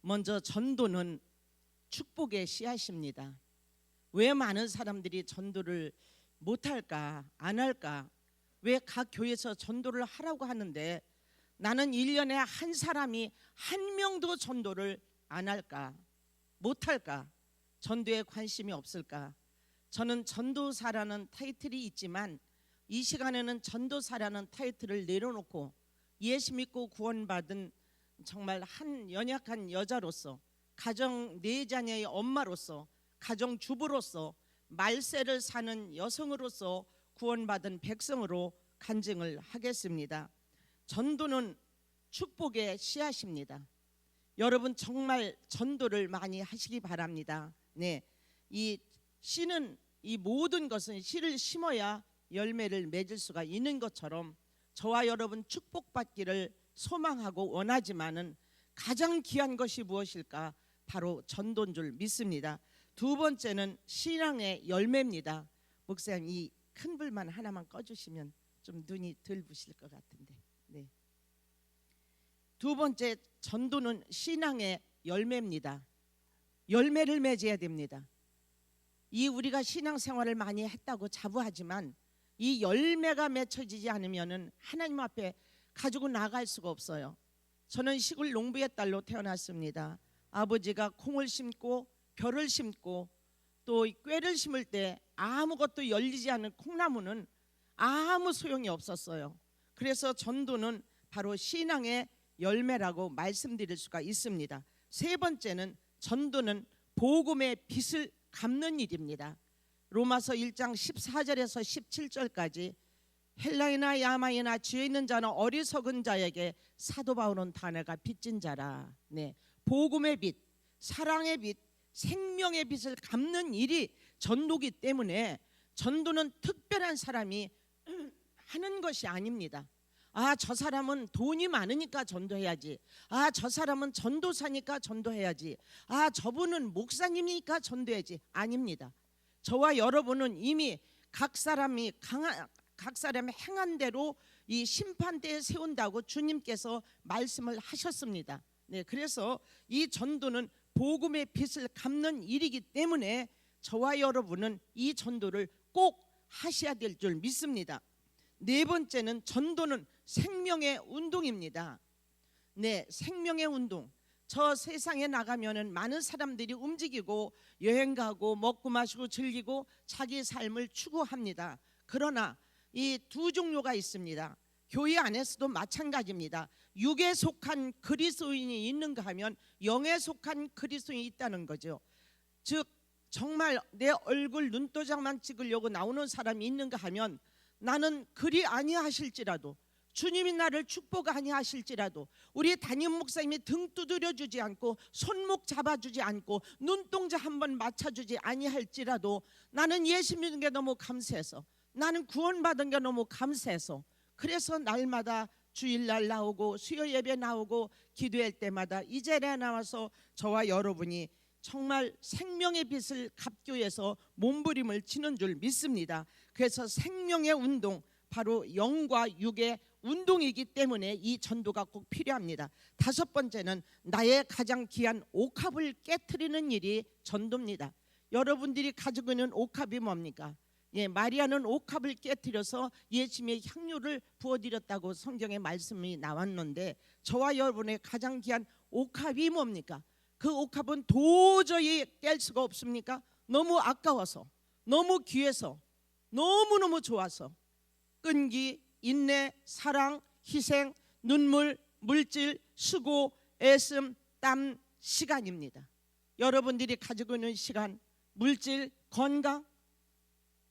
먼저 전도는 축복의 씨앗입니다. 왜 많은 사람들이 전도를 못할까, 안 할까? 왜 각 교회에서 전도를 하라고 하는데 나는 1년에 한 사람이 한 명도 전도를 안 할까, 못할까? 전도에 관심이 없을까? 저는 전도사라는 타이틀이 있지만 이 시간에는 전도사라는 타이틀을 내려놓고 예수 믿고 구원받은 정말 한 연약한 여자로서, 가정 4자녀의 엄마로서, 가정 주부로서, 말세를 사는 여성으로서 구원받은 백성으로 간증을 하겠습니다. 전도는 축복의 씨앗입니다. 여러분 정말 전도를 많이 하시기 바랍니다. 네, 이 씨는, 이 모든 것은 씨를 심어야 열매를 맺을 수가 있는 것처럼 저와 여러분 축복받기를 소망하고 원하지만은 가장 귀한 것이 무엇일까? 바로 전도인 줄 믿습니다. 두 번째는 신앙의 열매입니다. 목사님, 이 큰 불만 하나만 꺼주시면 좀 눈이 덜 부실 것 같은데. 네. 두 번째, 전도는 신앙의 열매입니다. 열매를 맺어야 됩니다. 이 우리가 신앙생활을 많이 했다고 자부하지만 이 열매가 맺혀지지 않으면은 하나님 앞에 가지고 나갈 수가 없어요. 저는 시골 농부의 딸로 태어났습니다. 아버지가 콩을 심고 벼를 심고 또 꾀를 심을 때 아무것도 열리지 않은 콩나무는 아무 소용이 없었어요. 그래서 전도는 바로 신앙의 열매라고 말씀드릴 수가 있습니다. 세 번째는 전도는 복음의 빚을 갚는 일입니다. 로마서 1장 14절에서 17절까지 헬라이나 야마이나 지혜 있는 자나 어리석은 자에게 사도 바울은 다 내가 빚진 자라. 네, 복음의 빚, 사랑의 빚, 생명의 빚을 갚는 일이 전도기 때문에 전도는 특별한 사람이 하는 것이 아닙니다. 아, 저 사람은 돈이 많으니까 전도해야지. 아, 저 사람은 전도사니까 전도해야지. 아, 저분은 목사님이니까 전도해야지. 아닙니다. 저와 여러분은 이미 각 사람이 행한 대로 이 심판대에 세운다고 주님께서 말씀을 하셨습니다. 네, 그래서 이 전도는 복음의 빚을 갚는 일이기 때문에 저와 여러분은 이 전도를 꼭 하셔야 될 줄 믿습니다. 네 번째는 전도는 생명의 운동입니다. 네, 생명의 운동. 저 세상에 나가면은 많은 사람들이 움직이고 여행 가고 먹고 마시고 즐기고 자기 삶을 추구합니다. 그러나 이 두 종류가 있습니다. 교회 안에서도 마찬가지입니다. 육에 속한 그리스도인이 있는가 하면 영에 속한 그리스도인이 있다는 거죠. 즉 정말 내 얼굴 눈도장만 찍으려고 나오는 사람이 있는가 하면 나는 그리 아니하실지라도, 주님이 나를 축복 아니하실지라도, 우리 담임 목사님이 등 두드려 주지 않고 손목 잡아주지 않고 눈동자 한번 맞춰주지 아니할지라도 나는 예수 믿는 게 너무 감사해서, 나는 구원받은 게 너무 감사해서, 그래서 날마다 주일날 나오고 수요 예배 나오고 기도할 때마다 이 자리에 나와서 저와 여러분이 정말 생명의 빚을 갚기 위해서 몸부림을 치는 줄 믿습니다. 그래서 생명의 운동, 바로 영과 육의 운동이기 때문에 이 전도가 꼭 필요합니다. 다섯 번째는 나의 가장 귀한 옥합을 깨트리는 일이 전도입니다. 여러분들이 가지고 있는 옥합이 뭡니까? 예, 마리아는 옥합을 깨트려서 예수님의 향유를 부어드렸다고 성경에 말씀이 나왔는데 저와 여러분의 가장 귀한 옥합이 뭡니까? 그 옥합은 도저히 깰 수가 없습니까? 너무 아까워서, 너무 귀해서, 너무너무 좋아서 끈기, 인내, 사랑, 희생, 눈물, 물질, 수고, 애씀, 땀, 시간입니다. 여러분들이 가지고 있는 시간, 물질, 건강,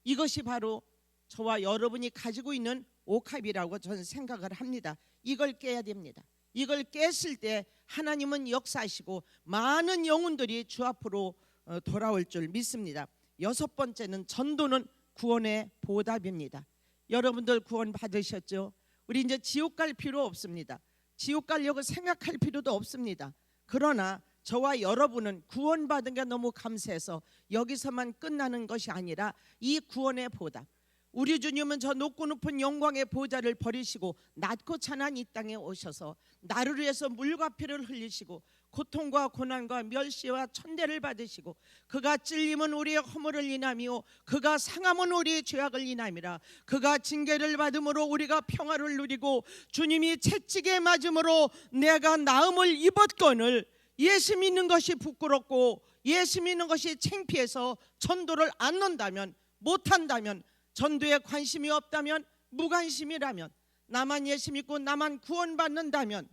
이것이 바로 저와 여러분이 가지고 있는 옥합이라고 저는 생각을 합니다. 이걸 깨야 됩니다. 이걸 깼을 때 하나님은 역사하시고 많은 영혼들이 주 앞으로 돌아올 줄 믿습니다. 여섯 번째는 전도는 구원의 보답입니다. 여러분들 구원 받으셨죠? 우리 이제 지옥 갈 필요 없습니다. 지옥 가려고 생각할 필요도 없습니다. 그러나 저와 여러분은 구원받은 게 너무 감사해서 여기서만 끝나는 것이 아니라 이 구원의 보답, 우리 주님은 저 높고 높은 영광의 보좌를 버리시고 낮고 찬한 이 땅에 오셔서 나를 위해서 물과 피를 흘리시고 고통과 고난과 멸시와 천대를 받으시고 그가 찔림은 우리의 허물을 인함이요 그가 상함은 우리의 죄악을 인함이라. 그가 징계를 받음으로 우리가 평화를 누리고 주님이 채찍에 맞음으로 내가 나음을 입었거늘. 예수 믿는 것이 부끄럽고 예수 믿는 것이 창피해서 전도를 안 논다면, 못한다면, 전도에 관심이 없다면, 무관심이라면, 나만 예수 믿고 나만 구원받는다면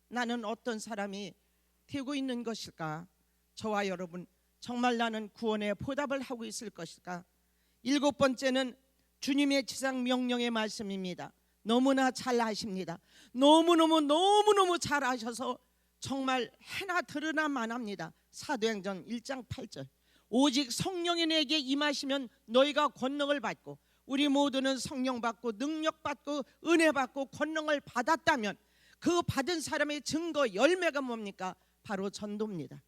나는 어떤 사람이 되고 있는 것일까? 저와 여러분, 정말 나는 구원에 보답을 하고 있을 것일까? 7번째는 주님의 지상 명령의 말씀입니다. 너무나 잘 아십니다. 너무너무 잘 아셔서 정말 해나 들으나 만합니다. 사도행전 1장 8절. 오직 성령이 내게 임하시면 너희가 권능을 받고, 우리 모두는 성령 받고 능력 받고 은혜 받고 권능을 받았다면 그 받은 사람의 증거 열매가 뭡니까? 바로 전도입니다.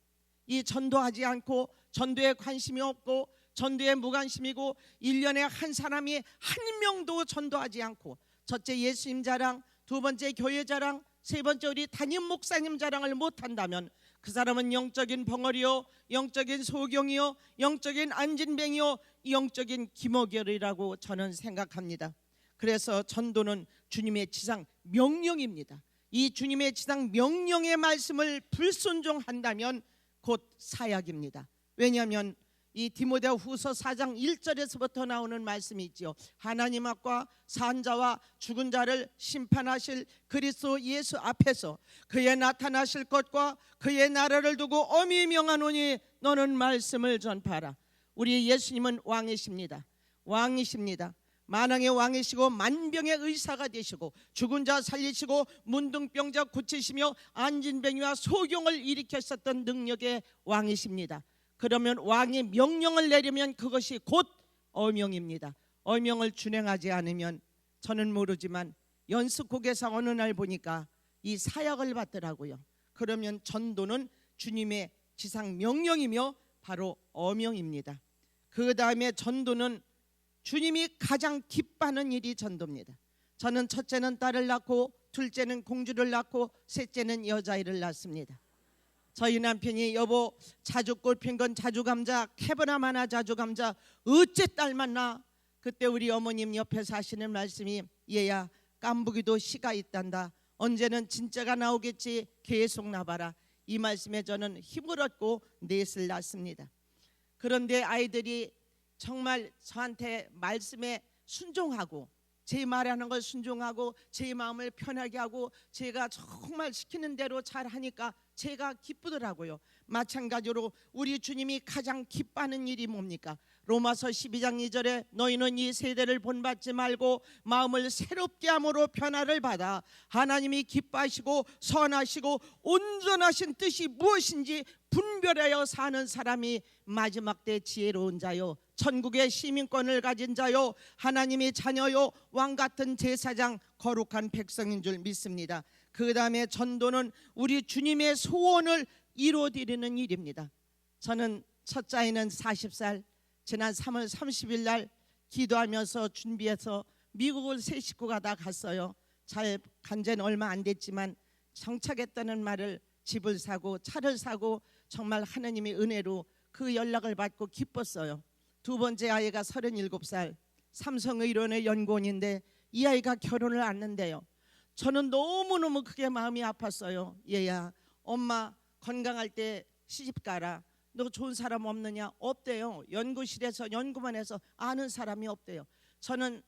이 전도하지 않고 전도에 관심이 없고 전도에 무관심이고 1년에 한 사람이 한 명도 전도하지 않고, 첫째 예수님 자랑, 두 번째 교회 자랑, 세 번째 우리 담임 목사님 자랑을 못한다면 그 사람은 영적인 벙어리요, 영적인 소경이요, 영적인 안진뱅이요, 영적인 기모결이라고 저는 생각합니다. 그래서 전도는 주님의 지상 명령입니다. 이 주님의 지상 명령의 말씀을 불순종한다면 곧 사약입니다. 왜냐하면 이 디모데 후서 4장 1절에서부터 나오는 말씀이 있지요. 하나님 앞과 산자와 죽은 자를 심판하실 그리스도 예수 앞에서 그의 나타나실 것과 그의 나라를 두고 엄히 명하노니 너는 말씀을 전파하라. 우리 예수님은 왕이십니다. 왕이십니다. 만왕의 왕이시고 만병의 의사가 되시고 죽은 자 살리시고 문둥병자 고치시며 안진뱅이와 소경을 일으켰었던 능력의 왕이십니다. 그러면 왕이 명령을 내리면 그것이 곧 어명입니다. 어명을 준행하지 않으면, 저는 모르지만 연습국에서 어느 날 보니까 이 사역을 받더라고요. 그러면 전도는 주님의 지상 명령이며 바로 어명입니다. 그 다음에 전도는 주님이 가장 기뻐하는 일이 전도입니다. 저는 첫째는 딸을 낳고 둘째는 공주를 낳고 셋째는 여자아이를 낳습니다. 저희 남편이 여보 자주 꼴핀 건 자주 감자, 캐버나 마나 자주 감자, 어째 딸 만나? 그때 우리 어머님 옆에서 하시는 말씀이 얘야 깐부기도 씨가 있단다. 언제는 진짜가 나오겠지, 계속 나봐라. 이 말씀에 저는 힘을 얻고 넷을 낳습니다. 그런데 아이들이 정말 저한테 말씀에 순종하고 제 말하는 걸 순종하고 제 마음을 편하게 하고 제가 정말 시키는 대로 잘 하니까 제가 기쁘더라고요. 마찬가지로 우리 주님이 가장 기뻐하는 일이 뭡니까? 로마서 12장 2절에 너희는 이 세대를 본받지 말고 마음을 새롭게 함으로 변화를 받아 하나님이 기뻐하시고 선하시고 온전하신 뜻이 무엇인지 분별하여 사는 사람이 마지막 때 지혜로운 자요, 천국의 시민권을 가진 자요, 하나님의 자녀요, 왕같은 제사장, 거룩한 백성인 줄 믿습니다. 그 다음에 전도는 우리 주님의 소원을 이루어드리는 일입니다. 저는 첫째 아이는 40살, 지난 3월 30일 날 기도하면서 준비해서 미국을 세 식구가 다 갔어요. 잘 간 지는 얼마 안 됐지만 정착했다는 말을, 집을 사고 차를 사고 정말 하나님의 은혜로 그 연락을 받고 기뻤어요. 두 번째 아이가 37살, 삼성의료원의 연구원인데 이 아이가 결혼을 안 한대요. 저는 너무너무 크게 마음이 아팠어요. 얘야 엄마 건강할 때 시집 가라. 너 좋은 사람 없느냐? 없대요. 연구실에서 연구만 해서 아는 사람이 없대요. 저는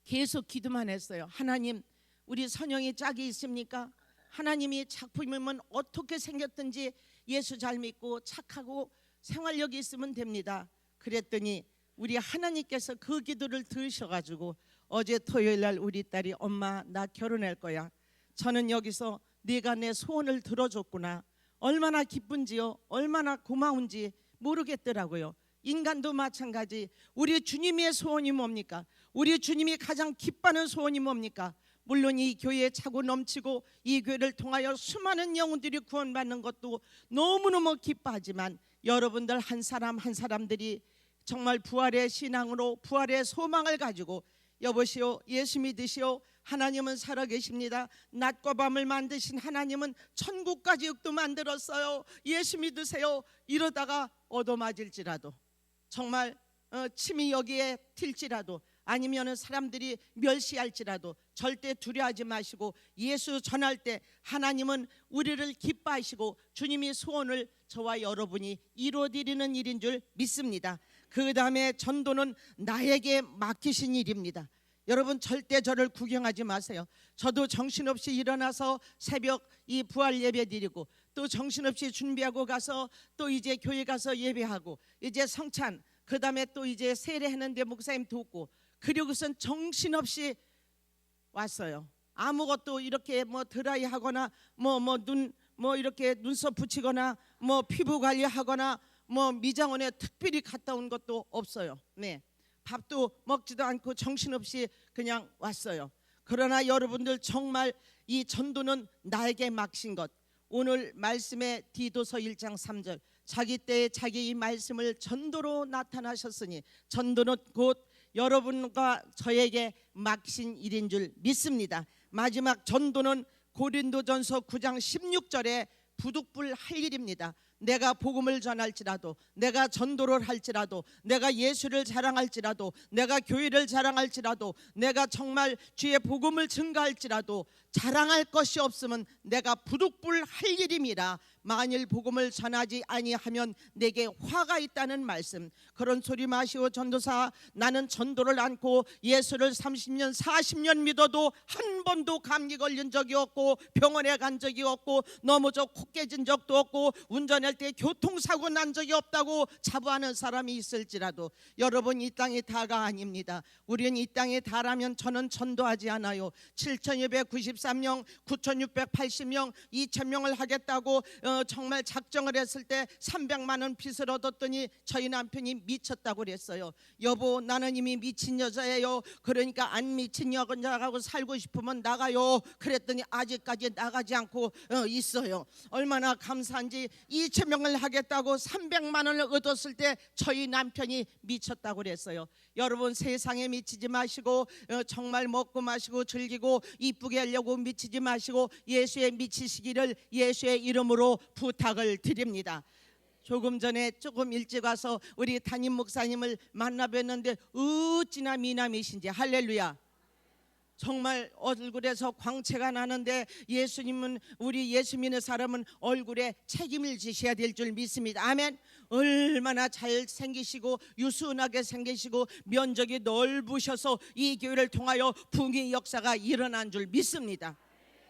계속 기도만 했어요. 하나님, 우리 선영이 짝이 있습니까? 하나님이 작품이면 어떻게 생겼든지 예수 잘 믿고 착하고 생활력이 있으면 됩니다. 그랬더니 우리 하나님께서 그 기도를 들으셔가지고 어제 토요일 날 우리 딸이 엄마 나 결혼할 거야. 저는 여기서 네가 내 소원을 들어줬구나. 얼마나 기쁜지요, 얼마나 고마운지 모르겠더라고요. 인간도 마찬가지. 우리 주님의 소원이 뭡니까? 우리 주님이 가장 기뻐하는 소원이 뭡니까? 물론 이 교회에 차고 넘치고 이 교회를 통하여 수많은 영혼들이 구원받는 것도 너무너무 기뻐하지만 여러분들 한 사람 한 사람들이 정말 부활의 신앙으로 부활의 소망을 가지고 여보시오 예수 믿으시오 하나님은 살아계십니다. 낮과 밤을 만드신 하나님은 천국과 지옥도 만들었어요. 예수 믿으세요. 이러다가 얻어맞을지라도, 정말 침이 여기에 튈지라도, 아니면 사람들이 멸시할지라도 절대 두려워하지 마시고 예수 전할 때 하나님은 우리를 기뻐하시고 주님이 소원을 저와 여러분이 이루어드리는 일인 줄 믿습니다. 그 다음에 전도는 나에게 맡기신 일입니다. 여러분 절대 저를 구경하지 마세요. 저도 정신없이 일어나서 새벽 이 부활 예배 드리고, 또 정신없이 준비하고 가서 또 이제 교회 가서 예배하고, 이제 성찬, 그 다음에 또 이제 세례하는데 목사님 돕고, 그리고선 정신없이 왔어요. 아무것도 이렇게 뭐 드라이 하거나 눈 이렇게 눈썹 붙이거나 피부 관리하거나 미장원에 특별히 갔다 온 것도 없어요. 네. 밥도 먹지도 않고 정신없이 그냥 왔어요. 그러나 여러분들 정말 이 전도는 나에게 맡긴 것. 오늘 말씀에 디도서 1장 3절, 자기 때에 자기 이 말씀을 전도로 나타나셨으니 전도는 곧 여러분과 저에게 맡기신 일인 줄 믿습니다. 마지막 전도는 고린도전서 9장 16절에 부득불 할 일입니다. 내가 복음을 전할지라도, 내가 전도를 할지라도, 내가 예수를 자랑할지라도, 내가 교회를 자랑할지라도, 내가 정말 주의 복음을 증거할지라도 자랑할 것이 없으면 내가 부득불 할 일임이라. 만일 복음을 전하지 아니하면 내게 화가 있다는 말씀. 그런 소리 마시오 전도사. 나는 전도를 않고 예수를 30년 40년 믿어도 한 번도 감기 걸린 적이 없고, 병원에 간 적이 없고, 넘어져 코 깨진 적도 없고, 운전할 때 교통사고 난 적이 없다고 자부하는 사람이 있을지라도, 여러분 이 땅이 다가 아닙니다. 우리는 이 땅에 다라면 저는 전도하지 않아요. 7,293명, 9,680명, 2,000명을 하겠다고 정말 작정을 했을 때 300만 원 빚을 얻었더니 저희 남편이 미쳤다고 그랬어요. 여보, 나는 이미 미친 여자예요. 그러니까 안 미친 여자하고 살고 싶으면 나가요. 그랬더니 아직까지 나가지 않고 있어요. 얼마나 감사한지. 2,000명을 하겠다고 300만 원을 얻었을 때 저희 남편이 미쳤다고 그랬어요. 여러분 세상에 미치지 마시고, 정말 먹고 마시고 즐기고 이쁘게 하려고 미치지 마시고 예수에 미치시기를 예수의 이름으로 부탁을 드립니다. 조금 전에 조금 일찍 와서 우리 담임 목사님을 만나 뵀는데 어찌나 미남이신지. 할렐루야. 정말 얼굴에서 광채가 나는데, 예수님은, 우리 예수 믿는 사람은 얼굴에 책임을 지셔야 될 줄 믿습니다. 아멘. 얼마나 잘생기시고 유순하게 생기시고 면적이 넓으셔서 이 교회를 통하여 부흥의 역사가 일어난 줄 믿습니다.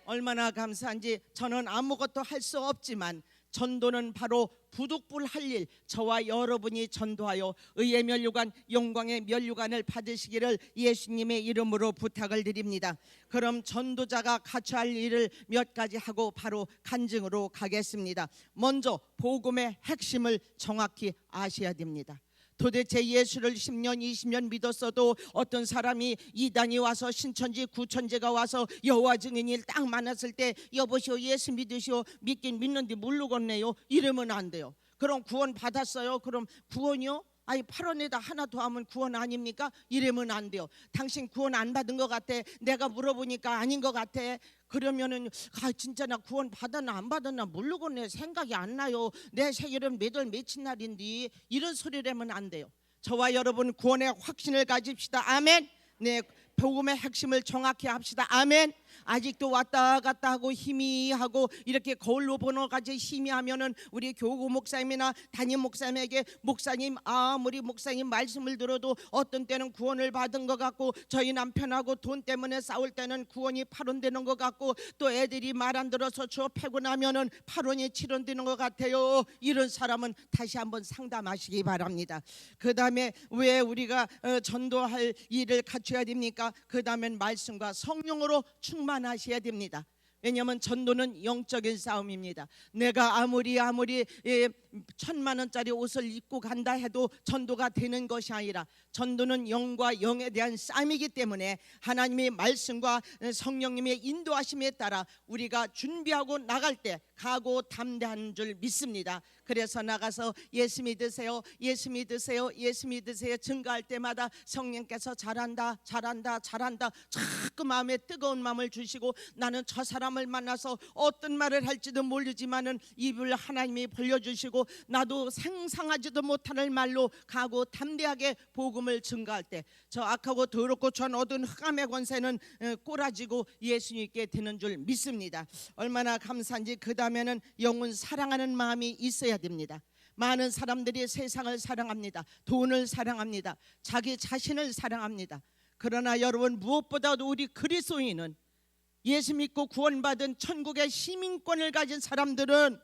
얼마나 감사한지. 저는 아무것도 할 수 없지만 전도는 바로 부득불 할 일, 저와 여러분이 전도하여 의의 면류관, 영광의 면류관을 받으시기를 예수님의 이름으로 부탁을 드립니다. 그럼 전도자가 갖춰야 할 일을 몇 가지 하고 바로 간증으로 가겠습니다. 먼저 복음의 핵심을 정확히 아셔야 됩니다. 도대체 예수를 10년 20년 믿었어도 어떤 사람이 이단이 와서 신천지 구천지가 와서 여호와 증인을 딱 만났을 때 여보시오 예수 믿으시오, 믿긴 믿는데 모르겠네요, 이러면 안 돼요. 그럼 구원 받았어요? 그럼 구원이요? 아니 8원에다 하나 더 하면 구원 아닙니까? 이러면 안 돼요. 당신 구원 안 받은 것 같아. 내가 물어보니까 아닌 것 같아. 그러면은 진짜 나 구원 받았나 안 받았나 모르겠네, 생각이 안 나요, 내 생일은 몇 월 며칠 날인데, 이런 소리를 하면 안 돼요. 저와 여러분 구원의 확신을 가집시다. 아멘. 네, 복음의 핵심을 정확히 합시다. 아멘. 아직도 왔다 갔다 하고 희미하고 이렇게 거울로 보는 가지 희미하면은 우리 교구 목사님이나 담임 목사님에게, 목사님 아무리 목사님 말씀을 들어도 어떤 때는 구원을 받은 것 같고, 저희 남편하고 돈 때문에 싸울 때는 구원이 8원 되는 것 같고, 또 애들이 말 안 들어서 주업하고 나면은 8원이 7원 되는 것 같아요. 이런 사람은 다시 한번 상담하시기 바랍니다. 그 다음에 왜 우리가 전도할 일을 갖춰야 됩니까? 그 다음엔 말씀과 성령으로 충만하셔야 됩니다. 왜냐하면 전도는 영적인 싸움입니다. 내가 아무리 천만 원짜리 옷을 입고 간다 해도 전도가 되는 것이 아니라 전도는 영과 영에 대한 싸움이기 때문에 하나님의 말씀과 성령님의 인도하심에 따라 우리가 준비하고 나갈 때 각오 담대한 줄 믿습니다. 그래서 나가서 예수 믿으세요, 예수 믿으세요, 예수 믿으세요 증거할 때마다 성령께서 잘한다 잘한다 잘한다 자꾸 마음에 뜨거운 마음을 주시고, 나는 저 사람을 만나서 어떤 말을 할지도 모르지만은 입을 하나님이 벌려주시고 나도 상상하지도 못할 말로 가고 담대하게 복음을 증거할 때 저 악하고 더럽고 전 얻은 흑암의 권세는 꼬라지고 예수님께 되는 줄 믿습니다. 얼마나 감사한지. 그 다음에는 영혼 사랑하는 마음이 있어야 됩니다. 많은 사람들이 세상을 사랑합니다. 돈을 사랑합니다. 자기 자신을 사랑합니다. 그러나 여러분, 무엇보다도 우리 그리스도인은, 예수 믿고 구원받은 천국의 시민권을 가진 사람들은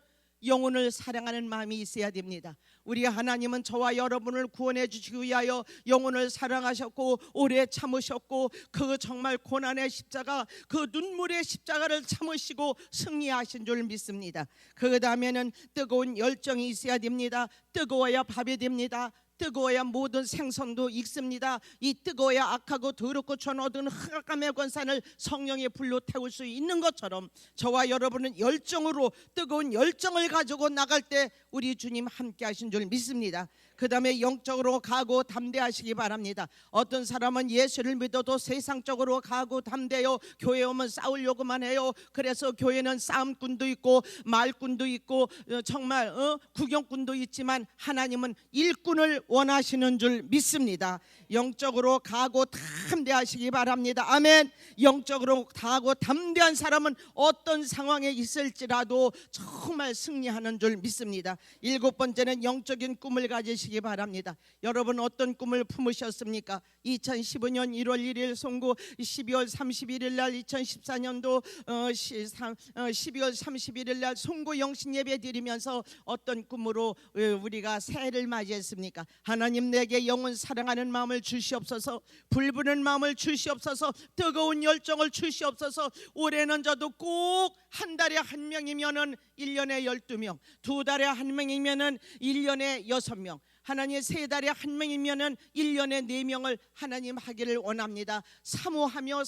영혼을 사랑하는 마음이 있어야 됩니다. 우리 하나님은 저와 여러분을 구원해 주시기 위하여 영혼을 사랑하셨고 오래 참으셨고 그 정말 고난의 십자가, 그 눈물의 십자가를 참으시고 승리하신 줄 믿습니다. 그 다음에는 뜨거운 열정이 있어야 됩니다. 뜨거워야 밥이 됩니다. 뜨거워야 모든 생선도 익습니다. 이 뜨거워야 악하고 더럽고 전 얻은 흑암의 권세를 성령의 불로 태울 수 있는 것처럼 저와 여러분은 열정으로, 뜨거운 열정을 가지고 나갈 때 우리 주님 함께 하신 줄 믿습니다. 그 다음에 영적으로 가고 담대하시기 바랍니다. 어떤 사람은 예수를 믿어도 세상적으로 가고 담대요. 교회 오면 싸우려고만 해요. 그래서 교회는 싸움꾼도 있고 말꾼도 있고 정말 구경꾼도 있지만 하나님은 일꾼을 원하시는 줄 믿습니다. 영적으로 가고 담대하시기 바랍니다. 아멘. 영적으로 가고 담대한 사람은 어떤 상황에 있을지라도 정말 승리하는 줄 믿습니다. 7번째는 영적인 꿈을 가지시기 바랍니다. 여러분, 어떤 꿈을 품으셨습니까? 2015년 1월 1일 송구, 12월 31일 날 2014년도 12월 31일 날 송구 영신 예배 드리면서 어떤 꿈으로 우리가 새해를 맞이했습니까? 하나님, 내게 영혼 사랑하는 마음을 주시옵소서, 불부는 마음을 주시옵소서, 뜨거운 열정을 주시옵소서. 올해는 저도 꼭 한 달에 한 명이면은 1년에 12명, 두 달에 한 명이면은 1년에 6명, 하나님 3달에 한 명이면은 1년에 4명을 하나님 하기를 원합니다. 사모하며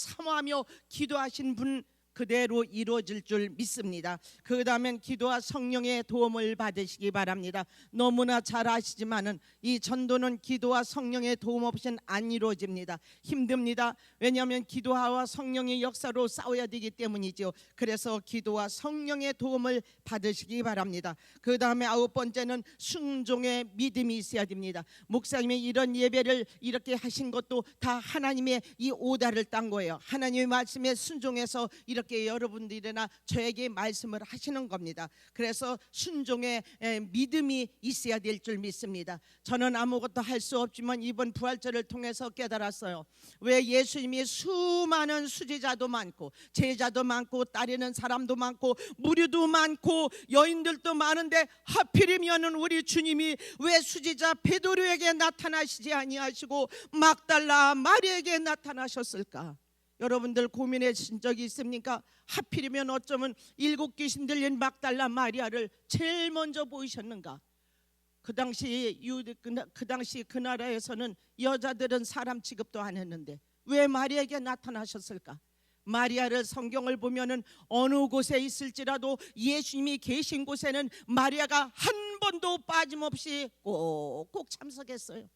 기도하신 분 그대로 이루어질 줄 믿습니다. 그 다음엔 기도와 성령의 도움을 받으시기 바랍니다. 너무나 잘 아시지만은 이 전도는 기도와 성령의 도움 없이는 안 이루어집니다. 힘듭니다. 왜냐하면 기도와 성령의 역사로 싸워야 되기 때문이죠. 그래서 기도와 성령의 도움을 받으시기 바랍니다. 그 다음에 9번째는 순종의 믿음이 있어야 됩니다. 목사님이 이런 예배를 이렇게 하신 것도 다 하나님의 이 오다를 딴 거예요. 하나님의 말씀에 순종해서 이렇게 여러분들이나 저에게 말씀을 하시는 겁니다. 그래서 순종의 믿음이 있어야 될 줄 믿습니다. 저는 아무것도 할 수 없지만 이번 부활절을 통해서 깨달았어요. 왜 예수님이 수많은 수제자도 많고 제자도 많고 따르는 사람도 많고 무리도 많고 여인들도 많은데 하필이면 우리 주님이 왜 수제자 베드로에게 나타나시지 아니하시고 막달라 마리에게 나타나셨을까? 여러분들 고민하신 적이 있습니까? 하필이면 어쩌면 7 귀신 들린 막달라 마리아를 제일 먼저 보이셨는가? 그 당시 그 나라에서는 여자들은 사람 취급도 안 했는데 왜 마리아에게 나타나셨을까? 마리아를 성경을 보면은 어느 곳에 있을지라도 예수님이 계신 곳에는 마리아가 한 번도 빠짐없이 꼭꼭 참석했어요.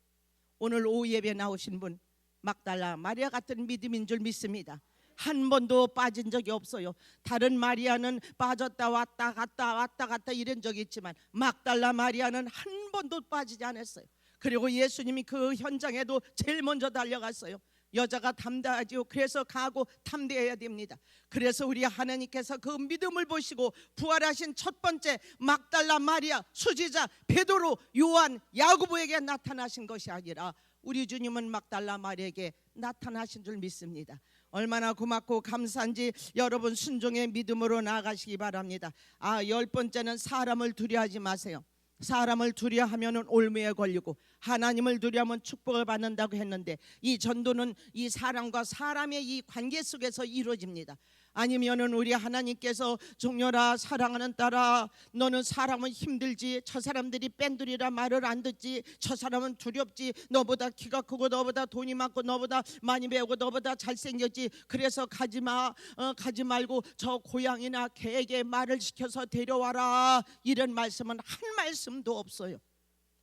오늘 오후 예배 나오신 분 막달라 마리아 같은 믿음인 줄 믿습니다. 한 번도 빠진 적이 없어요. 다른 마리아는 빠졌다 왔다 갔다 이런 적이 있지만 막달라 마리아는 한 번도 빠지지 않았어요. 그리고 예수님이 그 현장에도 제일 먼저 달려갔어요. 여자가 담대하지요. 그래서 가고 담대해야 됩니다. 그래서 우리 하나님께서 그 믿음을 보시고 부활하신 첫 번째 막달라 마리아, 수지자 베드로, 요한, 야고보에게 나타나신 것이 아니라 우리 주님은 막달라 마리아에게 나타나신 줄 믿습니다. 얼마나 고맙고 감사한지 여러분 순종의 믿음으로 나아가시기 바랍니다. 10번째는 사람을 두려워하지 마세요. 사람을 두려워하면 올무에 걸리고 하나님을 두려워하면 축복을 받는다고 했는데 이 전도는 이 사람과 사람의 이 관계 속에서 이루어집니다. 아니면은 우리 하나님께서 종려라 사랑하는 딸아, 너는 사람은 힘들지, 저 사람들이 뺀들이라 말을 안 듣지, 저 사람은 두렵지, 너보다 키가 크고 너보다 돈이 많고 너보다 많이 배우고 너보다 잘생겼지, 그래서 가지마, 가지 말고 저 고양이나 개에게 말을 시켜서 데려와라. 이런 말씀은 한 말씀도 없어요.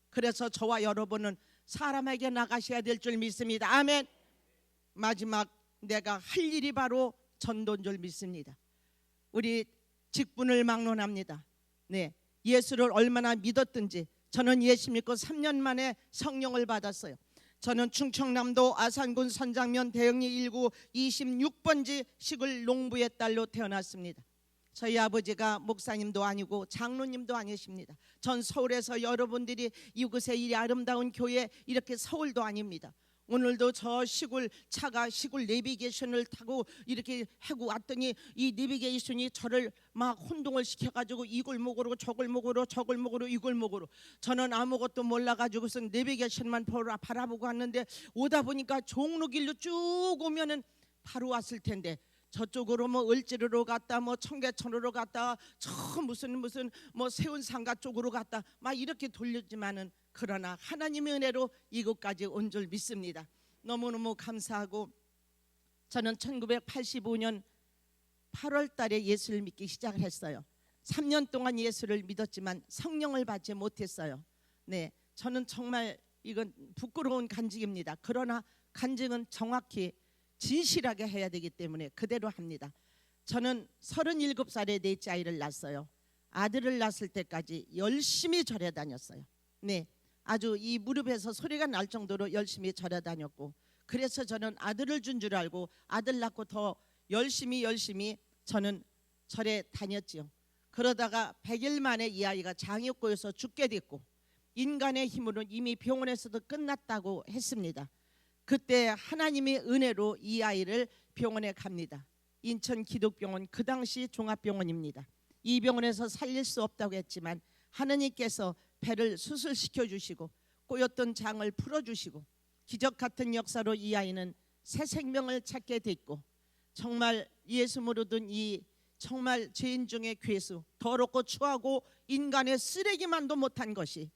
그래서 저와 여러분은 사람에게 나가셔야 될 줄 믿습니다. 아멘. 마지막 내가 할 일이 바로 전도인 줄 믿습니다. 우리 직분을 막론합니다. 네, 예수를 얼마나 믿었든지 저는 예수 믿고 3년 만에 성령을 받았어요. 저는 충청남도 아산군 선장면 대흥리 1구 26번지 시골 농부의 딸로 태어났습니다. 저희 아버지가 목사님도 아니고 장로님도 아니십니다. 전 서울에서 여러분들이 이곳에 이 아름다운 교회, 이렇게 서울도 아닙니다. 오늘도 저 시골 차가 시골 내비게이션을 타고 이렇게 해고 왔더니 이 내비게이션이 저를 막 혼동을 시켜가지고 이 골목으로 저 골목으로 저 골목으로 이 골목으로, 저는 아무것도 몰라가지고서 내비게이션만 바라보고 왔는데 오다 보니까 종로길로 쭉 오면은 바로 왔을 텐데 저쪽으로 뭐 을지로로 갔다 뭐 청계천으로 갔다 저 무슨 뭐 세운상가 쪽으로 갔다 막 이렇게 돌렸지만은, 그러나 하나님의 은혜로 이곳까지 온 줄 믿습니다. 너무너무 감사하고, 저는 1985년 8월 달에 예수를 믿기 시작을 했어요. 3년 동안 예수를 믿었지만 성령을 받지 못했어요. 네, 저는 정말 이건 부끄러운 간증입니다. 그러나 간증은 정확히 진실하게 해야 되기 때문에 그대로 합니다. 저는 37살에 넷째 아이를 낳았어요. 아들을 낳았을 때까지 열심히 절에 다녔어요. 네, 아주 이 무릎에서 소리가 날 정도로 열심히 절에 다녔고, 그래서 저는 아들을 준 줄 알고 아들 낳고 더 열심히 저는 절에 다녔지요. 그러다가 100일 만에 이 아이가 장이 꼬여서 죽게 됐고, 인간의 힘으로는 이미 병원에서도 끝났다고 했습니다. 그때 하나님의 은혜로 이 아이를 병원에 갑니다. 인천 기독병원, 그 당시 종합병원입니다. 이 병원에서 살릴 수 없다고 했지만 하나님께서 배를 수술시켜 주시고 꼬였던 장을 풀어주시고 기적 같은 역사로 이 아이는 새 생명을 찾게 됐고, 정말 예수 모르던 이 정말 죄인 중에 괴수, 더럽고 추하고 인간의 쓰레기만도 못한 것이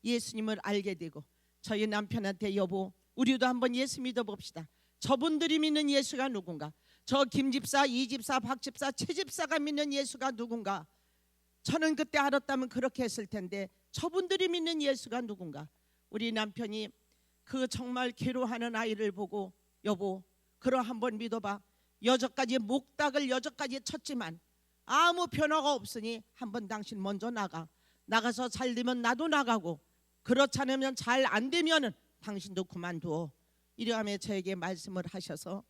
예수님을 알게 되고, 저희 남편한테 여보 우리도 한번 예수 믿어봅시다. 저분들이 믿는 예수가 누군가? 저 김집사, 이집사, 박집사, 최집사가 믿는 예수가 누군가? 저는 그때 알았다면 그렇게 했을 텐데 저분들이 믿는 예수가 누군가? 우리 남편이 그 정말 괴로워하는 아이를 보고 여보 그럼 한번 믿어봐. 여저까지 목닥을 여저까지 쳤지만 아무 변화가 없으니 한번 당신 먼저 나가서 잘 되면 나도 나가고, 그렇지 않으면 잘 안 되면은 당신도 그만두어. 이러하며 저에게 말씀을 하셔서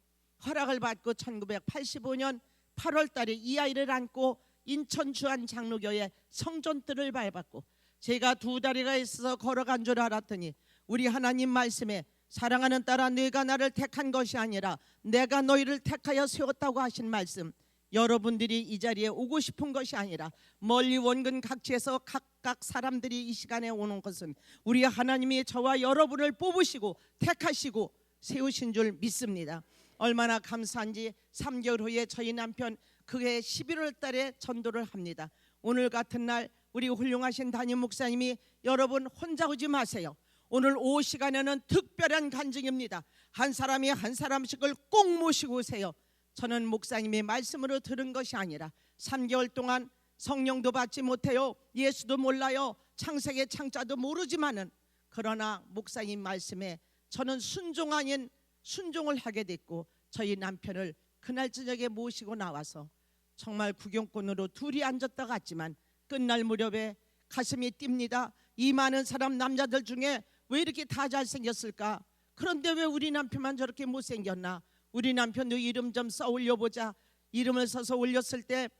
허락을 받고 1985년 8월 달에 이 아이를 안고 인천 주안 장로교회 성전들을 밟았고, 제가 2다리가 있어서 걸어간 줄 알았더니 우리 하나님 말씀에 사랑하는 딸아 네가 나를 택한 것이 아니라 내가 너희를 택하여 세웠다고 하신 말씀, 여러분들이 이 자리에 오고 싶은 것이 아니라 멀리 원근 각지에서 각각 사람들이 이 시간에 오는 것은 우리 하나님이 저와 여러분을 뽑으시고 택하시고 세우신 줄 믿습니다. 얼마나 감사한지 3개월 후에 저희 남편 그해 11월 달에 전도를 합니다. 오늘 같은 날 우리 훌륭하신 담임 목사님이 여러분 혼자 오지 마세요. 오늘 오후 시간에는 특별한 간증입니다. 한 사람이 한 사람씩을 꼭 모시고 오세요. 저는 목사님의 말씀으로 들은 것이 아니라 3개월 동안 성령도 받지 못해요. 예수도 몰라요. 창세기 창자도 모르지만은, 그러나 목사님 말씀에 저는 순종 아닌 순종을 하게 됐고, 저희 남편을 그날 저녁에 모시고 나와서 정말 구경꾼으로 둘이 앉았다 갔지만 끝날 무렵에 가슴이 뜁니다. 이 많은 사람 남자들 중에 왜 이렇게 다 잘생겼을까? 그런데 왜 우리 남편만 저렇게 못생겼나? 우리 남편도 이름 좀 써 올려보자. 이름을 써서 올렸을 때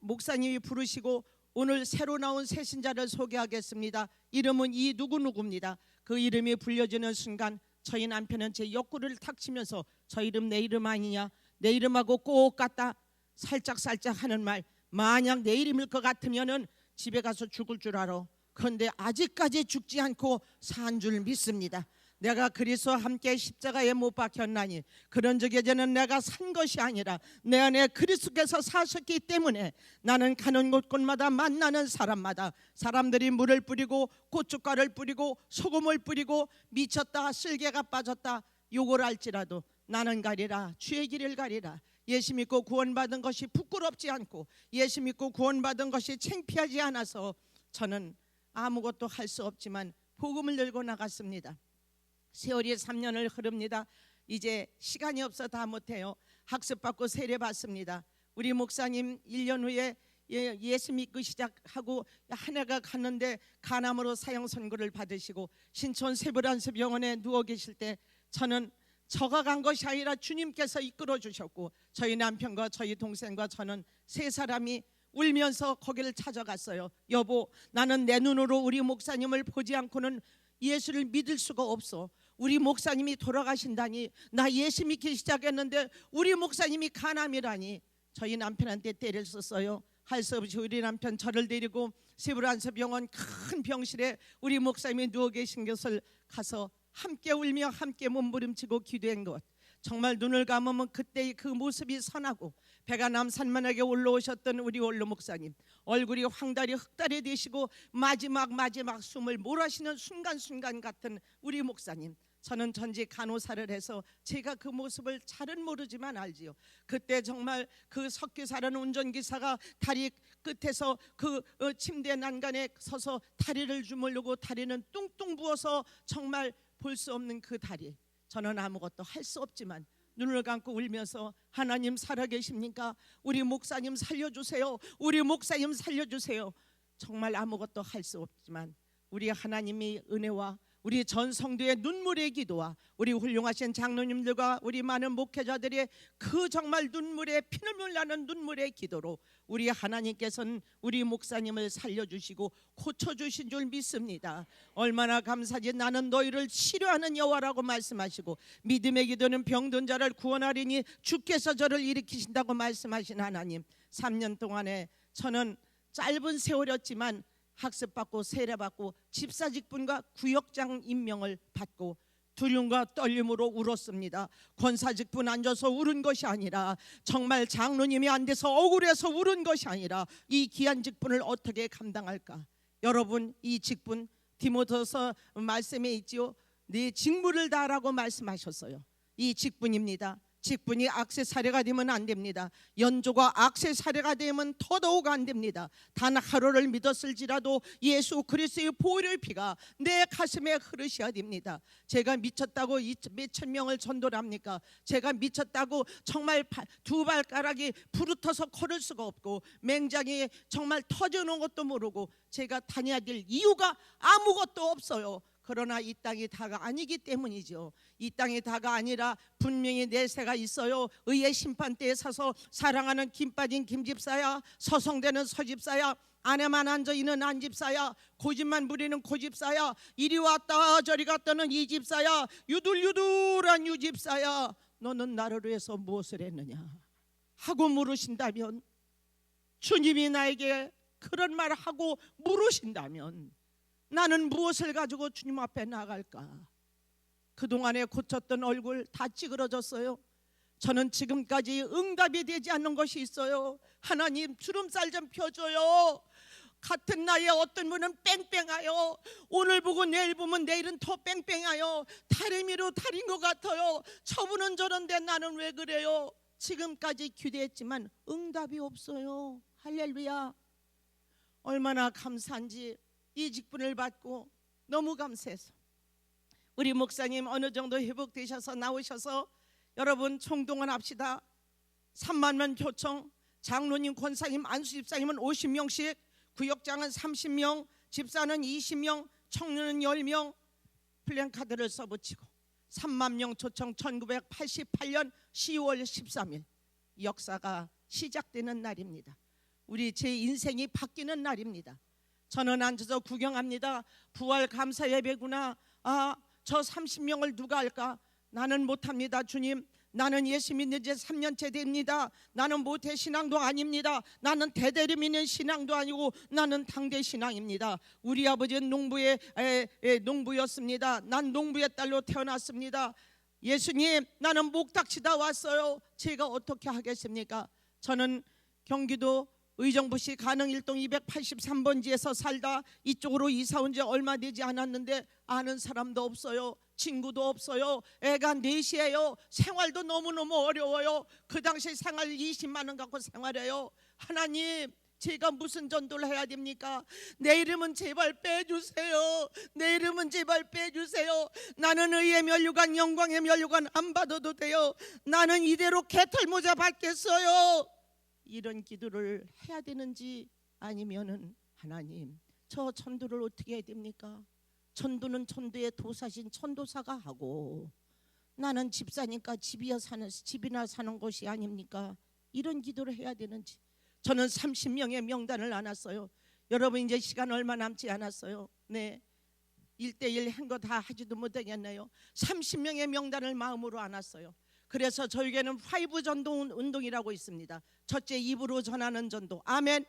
목사님이 부르시고 오늘 새로 나온 새 신자를 소개하겠습니다. 이름은 이 누구누구입니다. 그 이름이 불려지는 순간 저희 남편은 제 옆구리를 탁 치면서 저 이름 내 이름 아니냐? 내 이름하고 꼭 같다. 살짝 하는 말, 만약 내 이름일 것 같으면은 집에 가서 죽을 줄 알아. 그런데 아직까지 죽지 않고 산 줄 믿습니다. 내가 그리스도와 함께 십자가에 못 박혔나니 그런즉 이제는 내가 산 것이 아니라 내 안에 그리스도께서 사셨기 때문에 나는 가는 곳곳마다 만나는 사람마다 사람들이 물을 뿌리고 고춧가루를 뿌리고 소금을 뿌리고 미쳤다 쓸개가 빠졌다 욕을 할지라도 나는 가리라 주의 길을 가리라. 예수 믿고 구원받은 것이 부끄럽지 않고 예수 믿고 구원받은 것이 창피하지 않아서 저는 아무것도 할 수 없지만 복음을 들고 나갔습니다. 세월이 3년을 흐릅니다. 이제 시간이 없어 다 못해요. 학습받고 세례받습니다. 우리 목사님 1년 후에 예수 믿고 시작하고 한 해가 갔는데 간암으로 사형 선고를 받으시고 신촌 세브란스 병원에 누워 계실 때 저는 저가 간 것이 아니라 주님께서 이끌어 주셨고 저희 남편과 저희 동생과 저는 세 사람이 울면서 거기를 찾아갔어요. 여보, 나는 내 눈으로 우리 목사님을 보지 않고는 예수를 믿을 수가 없어. 우리 목사님이 돌아가신다니. 나 예수 믿기 시작했는데 우리 목사님이 간암이라니. 저희 남편한테 때를 썼어요. 할 수 없이 우리 남편 저를 데리고 세브란스 병원 큰 병실에 우리 목사님이 누워 계신 것을 가서 함께 울며 함께 몸부림치고 기도한 것, 정말 눈을 감으면 그때의 그 모습이 선하고 배가 남산만하게 올라오셨던 우리 원로 목사님, 얼굴이 황달이 흑달이 되시고 마지막 숨을 몰아쉬는 순간순간 같은 우리 목사님, 저는 전직 간호사를 해서 제가 그 모습을 잘은 모르지만 알지요. 그때 정말 그 석기사라는 운전기사가 다리 끝에서 그 침대 난간에 서서 다리를 주물르고 다리는 뚱뚱 부어서 정말 볼 수 없는 그 다리, 저는 아무것도 할 수 없지만 눈을 감고 울면서 하나님 살아계십니까? 우리 목사님 살려주세요. 우리 목사님 살려주세요. 정말 아무것도 할 수 없지만 우리 하나님이 은혜와 우리 전 성도의 눈물의 기도와 우리 훌륭하신 장로님들과 우리 많은 목회자들의 그 정말 눈물의 피눈물 나는 눈물의 기도로 우리 하나님께서는 우리 목사님을 살려주시고 고쳐주신 줄 믿습니다. 얼마나 감사지. 나는 너희를 치료하는 여호와라고 말씀하시고 믿음의 기도는 병든 자를 구원하리니 주께서 저를 일으키신다고 말씀하신 하나님, 3년 동안에 저는 짧은 세월이었지만 학습받고 세례받고 집사직분과 구역장 임명을 받고 두려움과 떨림으로 울었습니다. 권사직분 앉아서 울은 것이 아니라, 정말 장로님이 안 돼서 억울해서 울은 것이 아니라 이 귀한 직분을 어떻게 감당할까. 여러분, 이 직분 디모데서 말씀에 있지요. 네 직무를 다하라고 말씀하셨어요. 이 직분입니다. 직분이 액세서리가 되면 안 됩니다. 연조가 액세서리가 되면 더더욱 안 됩니다. 단 하루를 믿었을지라도 예수 그리스도의 보혈의 피가 내 가슴에 흐르셔야 됩니다. 제가 미쳤다고 몇천 명을 전도를 합니까? 제가 미쳤다고 정말 두 발가락이 부르터서 걸을 수가 없고 맹장이 정말 터져놓은 것도 모르고 제가 다녀야 될 이유가 아무것도 없어요. 그러나 이 땅이 다가 아니기 때문이죠. 이 땅이 다가 아니라 분명히 내세가 있어요. 의의 심판대에 서서 사랑하는 김 빠진 김집사야, 서성대는 서집사야, 안에만 앉아있는 안집사야, 고집만 부리는 고집사야, 이리 왔다 저리 갔다는 이 집사야, 유들유들한 유집사야, 너는 나를 위해서 무엇을 했느냐 하고 물으신다면, 주님이 나에게 그런 말을 하고 물으신다면 나는 무엇을 가지고 주님 앞에 나갈까? 그동안에 고쳤던 얼굴 다 찌그러졌어요. 저는 지금까지 응답이 되지 않는 것이 있어요. 하나님, 주름살 좀 펴줘요. 같은 나이에 어떤 분은 뺑뺑하여, 오늘 보고 내일 보면 내일은 더 뺑뺑하여, 다리미로 다린 것 같아요. 저분은 저런데 나는 왜 그래요? 지금까지 기도했지만 응답이 없어요. 할렐루야. 얼마나 감사한지. 이 직분을 받고 너무 감사해서 우리 목사님 어느 정도 회복되셔서 나오셔서 여러분 총동원 합시다. 3만 명 초청, 장로님, 권사님, 안수집사님은 50명씩, 구역장은 30명, 집사는 20명, 청년은 10명, 플랜카드를 써붙이고 3만 명 초청. 1988년 10월 13일 역사가 시작되는 날입니다. 우리 제 인생이 바뀌는 날입니다. 저는 앉아서 구경합니다. 부활 감사 예배구나. 아, 저 30명을 누가 할까? 나는 못합니다. 주님, 나는 예수 믿는 지 3년째 됩니다. 나는 모태 신앙도 아닙니다. 나는 대대로 믿는 신앙도 아니고 나는 당대 신앙입니다. 우리 아버지는 농부였습니다. 난 농부의 딸로 태어났습니다. 예수님, 나는 목닥치다 왔어요. 제가 어떻게 하겠습니까? 저는 경기도 의정부시 가능일동 283번지에서 살다 이쪽으로 이사 온 지 얼마 되지 않았는데 아는 사람도 없어요. 친구도 없어요. 애가 넷이에요. 생활도 너무너무 어려워요. 그 당시 생활 20만 원 갖고 생활해요. 하나님, 제가 무슨 전도를 해야 됩니까? 내 이름은 제발 빼주세요. 내 이름은 제발 빼주세요. 나는 의의 면류관, 영광의 면류관 안 받아도 돼요. 나는 이대로 개털모자 받겠어요. 이런 기도를 해야 되는지, 아니면은 하나님, 저 전도를 어떻게 해야 됩니까? 전도는 전도의 도사신 천도사가 하고, 나는 집사니까 집이나 사는 곳이 아닙니까? 이런 기도를 해야 되는지. 저는 30명의 명단을 나눴어요. 여러분, 이제 시간 얼마 남지 않았어요. 네, 1대1 한 거 다 하지도 못하겠네요. 30명의 명단을 마음으로 안았어요. 그래서 저에게는 5 전도 운동이라고 있습니다. 첫째, 입으로 전하는 전도. 아멘.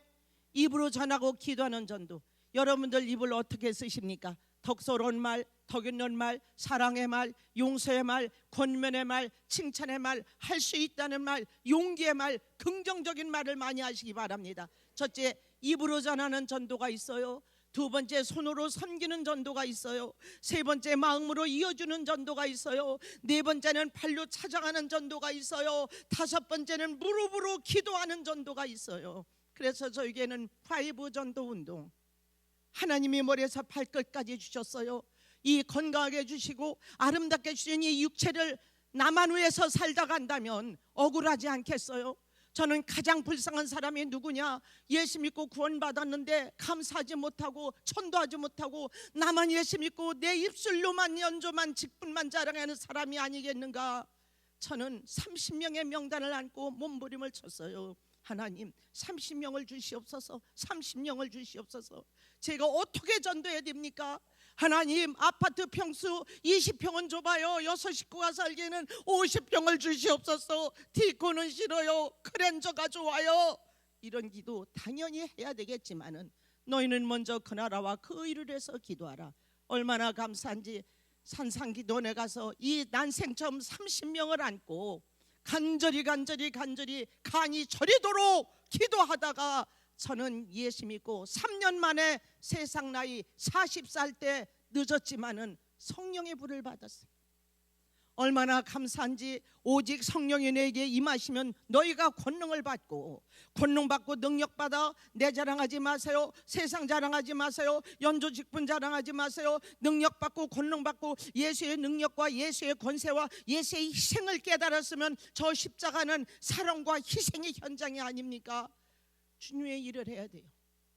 입으로 전하고 기도하는 전도. 여러분들 입을 어떻게 쓰십니까? 덕스러운 말, 덕 있는 말, 사랑의 말, 용서의 말, 권면의 말, 칭찬의 말, 할 수 있다는 말, 용기의 말, 긍정적인 말을 많이 하시기 바랍니다. 첫째, 입으로 전하는 전도가 있어요. 두 번째, 손으로 섬기는 전도가 있어요. 세 번째, 마음으로 이어주는 전도가 있어요. 네 번째는 발로 찾아가는 전도가 있어요. 다섯 번째는 무릎으로 기도하는 전도가 있어요. 그래서 저에게는 5 전도 운동, 하나님이 머리에서 발끝까지 주셨어요. 이 건강하게 주시고 아름답게 주신 이 육체를 나만 위해서 살다 간다면 억울하지 않겠어요? 저는 가장 불쌍한 사람이 누구냐? 예수 믿고 구원받았는데 감사하지 못하고 천도하지 못하고 나만 예수 믿고 내 입술로만 연조만 직분만 자랑하는 사람이 아니겠는가? 저는 30명의 명단을 안고 몸부림을 쳤어요. 하나님, 30명을 주시옵소서. 30명을 주시옵소서. 제가 어떻게 전도해야 됩니까? 하나님, 아파트 평수 20평은 좁아요. 6 식구가 살기에는 50평을 주시옵소서. 디코는 싫어요. 크렌저가 좋아요. 이런 기도 당연히 해야 되겠지만은, 너희는 먼저 그 나라와 그 일을 해서 기도하라. 얼마나 감사한지. 산상기도원에 가서 이 난생 처음 30명을 안고 간절히 간이 저리도록 기도하다가 저는 예수 믿고 3년 만에 세상 나이 40살 때 늦었지만은 성령의 불을 받았어요. 얼마나 감사한지. 오직 성령이 내게 임하시면 너희가 권능을 받고, 권능 받고 능력 받아. 내 자랑하지 마세요. 세상 자랑하지 마세요. 연조 직분 자랑하지 마세요. 능력 받고 권능 받고 예수의 능력과 예수의 권세와 예수의 희생을 깨달았으면 저 십자가는 사랑과 희생의 현장이 아닙니까? 주님의 일을 해야 돼요.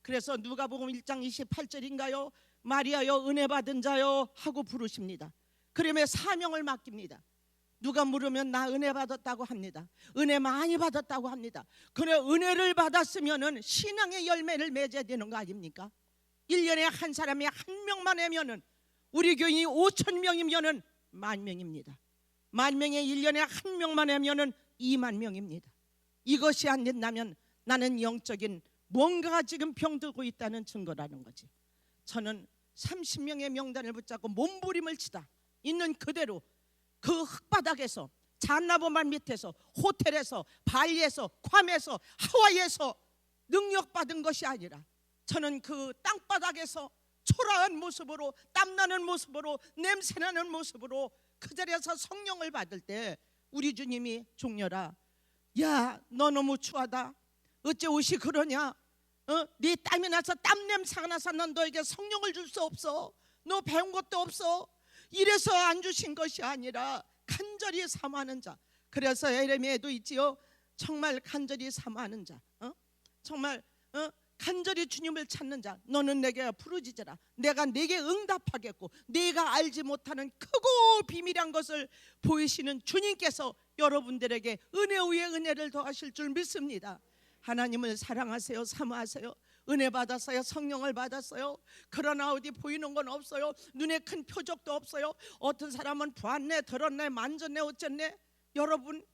그래서 누가복음 1장 28절인가요? 마리아여, 은혜 받은 자여 하고 부르십니다. 그러면 사명을 맡깁니다. 누가 물으면 나 은혜 받았다고 합니다. 은혜 많이 받았다고 합니다. 그래, 은혜를 받았으면 신앙의 열매를 맺어야 되는 거 아닙니까? 1년에 한 사람이 1명만 하면은, 우리 교인이 5,000명이면은 10,000명입니다. 10,000명에 1년에 1명만 하면은 20,000명입니다. 이것이 안 된다면 나는 영적인 뭔가가 지금 병들고 있다는 증거라는 거지. 저는 30명의 명단을 붙잡고 몸부림을 치다 있는 그대로 그 흙바닥에서, 잔나무만 밑에서, 호텔에서, 발리에서, 괌에서, 하와이에서 능력받은 것이 아니라 저는 그 땅바닥에서 초라한 모습으로, 땀나는 모습으로, 냄새나는 모습으로 그 자리에서 성령을 받을 때 우리 주님이, 종려라, 야, 너 너무 추하다. 어째 옷이 그러냐? 네 땀이 나서 땀 냄새가 나서 난 너에게 성령을 줄 수 없어. 너 배운 것도 없어. 이래서 안 주신 것이 아니라 간절히 사모하는 자. 그래서 예레미야에도 있지요. 정말 간절히 사모하는 자, 정말 간절히 주님을 찾는 자, 너는 내게 부르짖으라. 내가 네게 응답하겠고, 네가 알지 못하는 크고 비밀한 것을 보이시는 주님께서 여러분들에게 은혜 위에 은혜를 더하실 줄 믿습니다. 하나님을 사랑하세요. 사모하세요. 은혜 받았어요. 성령을 받았어요. 그러나 어디 보이는 건 없어요. 눈에 큰 표적도 없어요. 어떤 사람은 보았네, 들었네, 만졌네, 어쨌네. 여러분,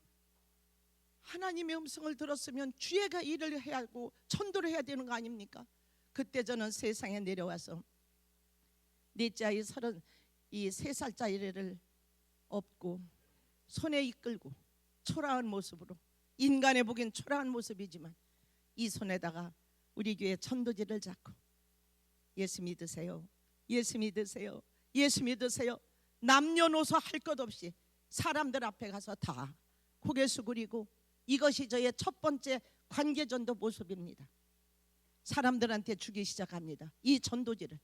하나님의 음성을 들었으면 주의가 일을 해야 하고 전도를 해야 되는 거 아닙니까? 그때 저는 세상에 내려와서 넷째 아이 33살짜리를 업고 손에 이끌고 초라한 모습으로, 인간에 보기엔 초라한 모습이지만 이 손에다가 우리 교회 전도지를 잡고 예수 믿으세요, 예수 믿으세요, 예수 믿으세요. 남녀노소 할 것 없이 사람들 앞에 가서 다 고개 숙이고, 이것이 저의 첫 번째 관계전도 모습입니다. 사람들한테 주기 시작합니다. 이 전도지를.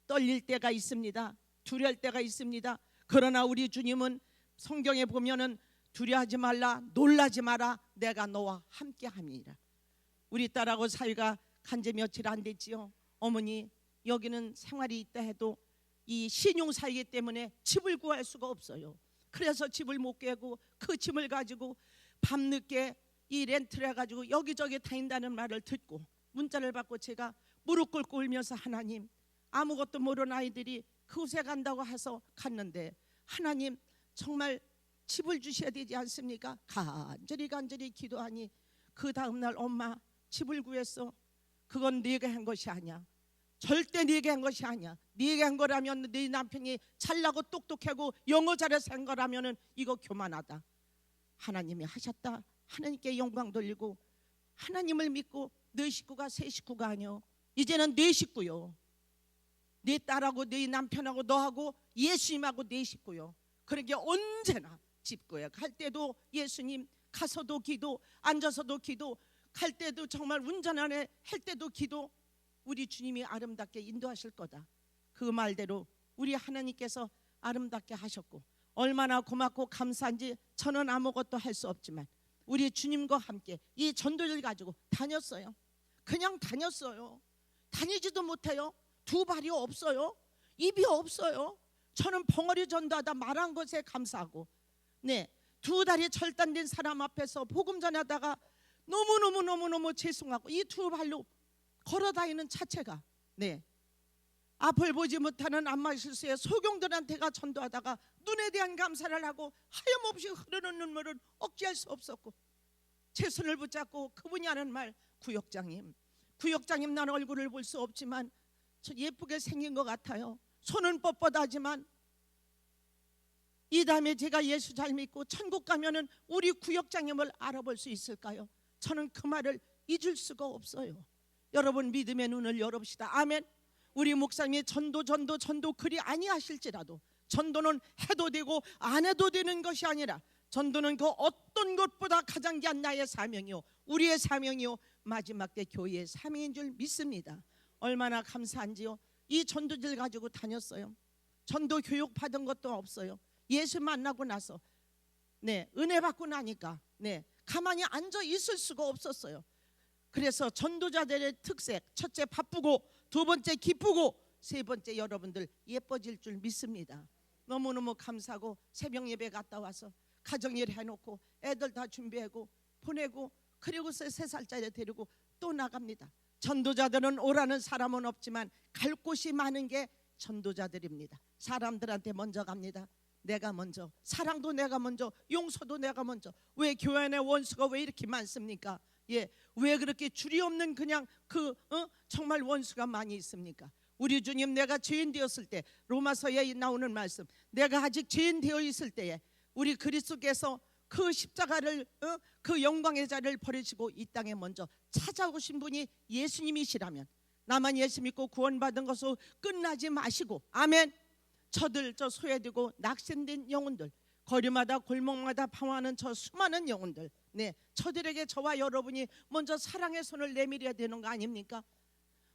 떨릴 때가 있습니다. 두려울 때가 있습니다. 그러나 우리 주님은 성경에 보면은 두려워하지 말라, 놀라지 마라, 내가 너와 함께 합니다. 우리 딸하고 사이가 간지 며칠 안 됐지요. 어머니, 여기는 생활이 있다 해도 이 신용 사이기 때문에 집을 구할 수가 없어요. 그래서 집을 못 깨고 그 짐을 가지고 밤늦게 이 렌트를 해가지고 여기저기 다닌다는 말을 듣고 문자를 받고 제가 무릎 꿇고 울면서, 하나님, 아무것도 모르는 아이들이 그곳에 간다고 해서 갔는데 하나님 정말 집을 주셔야 되지 않습니까? 간절히 기도하니 그 다음날, 엄마, 집을 구했어. 그건 네가 한 것이 아니야. 절대 네가 한 것이 아니야. 네가 한 거라면, 네 남편이 잘나고 똑똑하고 영어 잘해서 한 거라면 이거 교만하다. 하나님이 하셨다. 하나님께 영광 돌리고 하나님을 믿고 네 식구가 세 식구가 아니요, 이제는 네 식구요. 네 딸하고 네 남편하고 너하고 예수님하고 네 식구요. 그러게 언제나 집구에 갈 때도 예수님, 가서도 기도, 앉아서도 기도, 갈 때도 정말 운전하네 할 때도 기도. 우리 주님이 아름답게 인도하실 거다. 그 말대로 우리 하나님께서 아름답게 하셨고 얼마나 고맙고 감사한지 저는 아무것도 할 수 없지만 우리 주님과 함께 이 전도를 가지고 다녔어요. 그냥 다녔어요. 다니지도 못해요. 두 발이 없어요. 입이 없어요. 저는 벙어리 전도하다 말한 것에 감사하고, 네, 두 다리 절단된 사람 앞에서 복음 전하다가 너무너무 죄송하고 이 두 발로 걸어다니는 자체가, 네, 앞을 보지 못하는 안마실수의 소경들한테가 전도하다가 눈에 대한 감사를 하고 하염없이 흐르는 눈물을 억제할 수 없었고, 제 손을 붙잡고 그분이 하는 말, 구역장님, 나는 얼굴을 볼 수 없지만 저 예쁘게 생긴 것 같아요. 손은 뻣뻣하지만 이 다음에 제가 예수 잘 믿고 천국 가면은 우리 구역장님을 알아볼 수 있을까요? 저는 그 말을 잊을 수가 없어요. 여러분, 믿음의 눈을 열읍시다. 아멘. 우리 목사님이 전도 그리 아니하실지라도 전도는 해도 되고 안 해도 되는 것이 아니라 전도는 그 어떤 것보다 가장 귀한 나의 사명이요, 우리의 사명이요, 마지막 때 교회의 사명인 줄 믿습니다. 얼마나 감사한지요. 이 전도지를 가지고 다녔어요. 전도 교육 받은 것도 없어요. 예수 만나고 나서, 네, 은혜 받고 나니까, 네, 가만히 앉아 있을 수가 없었어요. 그래서 전도자들의 특색, 첫째 바쁘고, 두 번째 기쁘고, 세 번째 여러분들 예뻐질 줄 믿습니다. 너무너무 감사하고 새벽 예배 갔다 와서 가정일 해놓고 애들 다 준비하고 보내고, 그리고 3살짜리 데리고 또 나갑니다. 전도자들은 오라는 사람은 없지만 갈 곳이 많은 게 전도자들입니다. 사람들한테 먼저 갑니다. 내가 먼저, 사랑도 내가 먼저, 용서도 내가 먼저. 왜 교회 안에 원수가 왜 이렇게 많습니까? 예, 왜 그렇게 줄이 없는 그냥 정말 원수가 많이 있습니까? 우리 주님, 내가 죄인 되었을 때, 로마서에 나오는 말씀, 내가 아직 죄인 되어 있을 때에 우리 그리스도께서 그 십자가를, 그 영광의 자리를 버리시고 이 땅에 먼저 찾아오신 분이 예수님이시라면 나만 예수 믿고 구원받은 것으로 끝나지 마시고, 아멘. 저 소외되고 낙심된 영혼들, 거리마다 골목마다 방황하는 저 수많은 영혼들, 네, 저들에게 저와 여러분이 먼저 사랑의 손을 내밀어야 되는 거 아닙니까?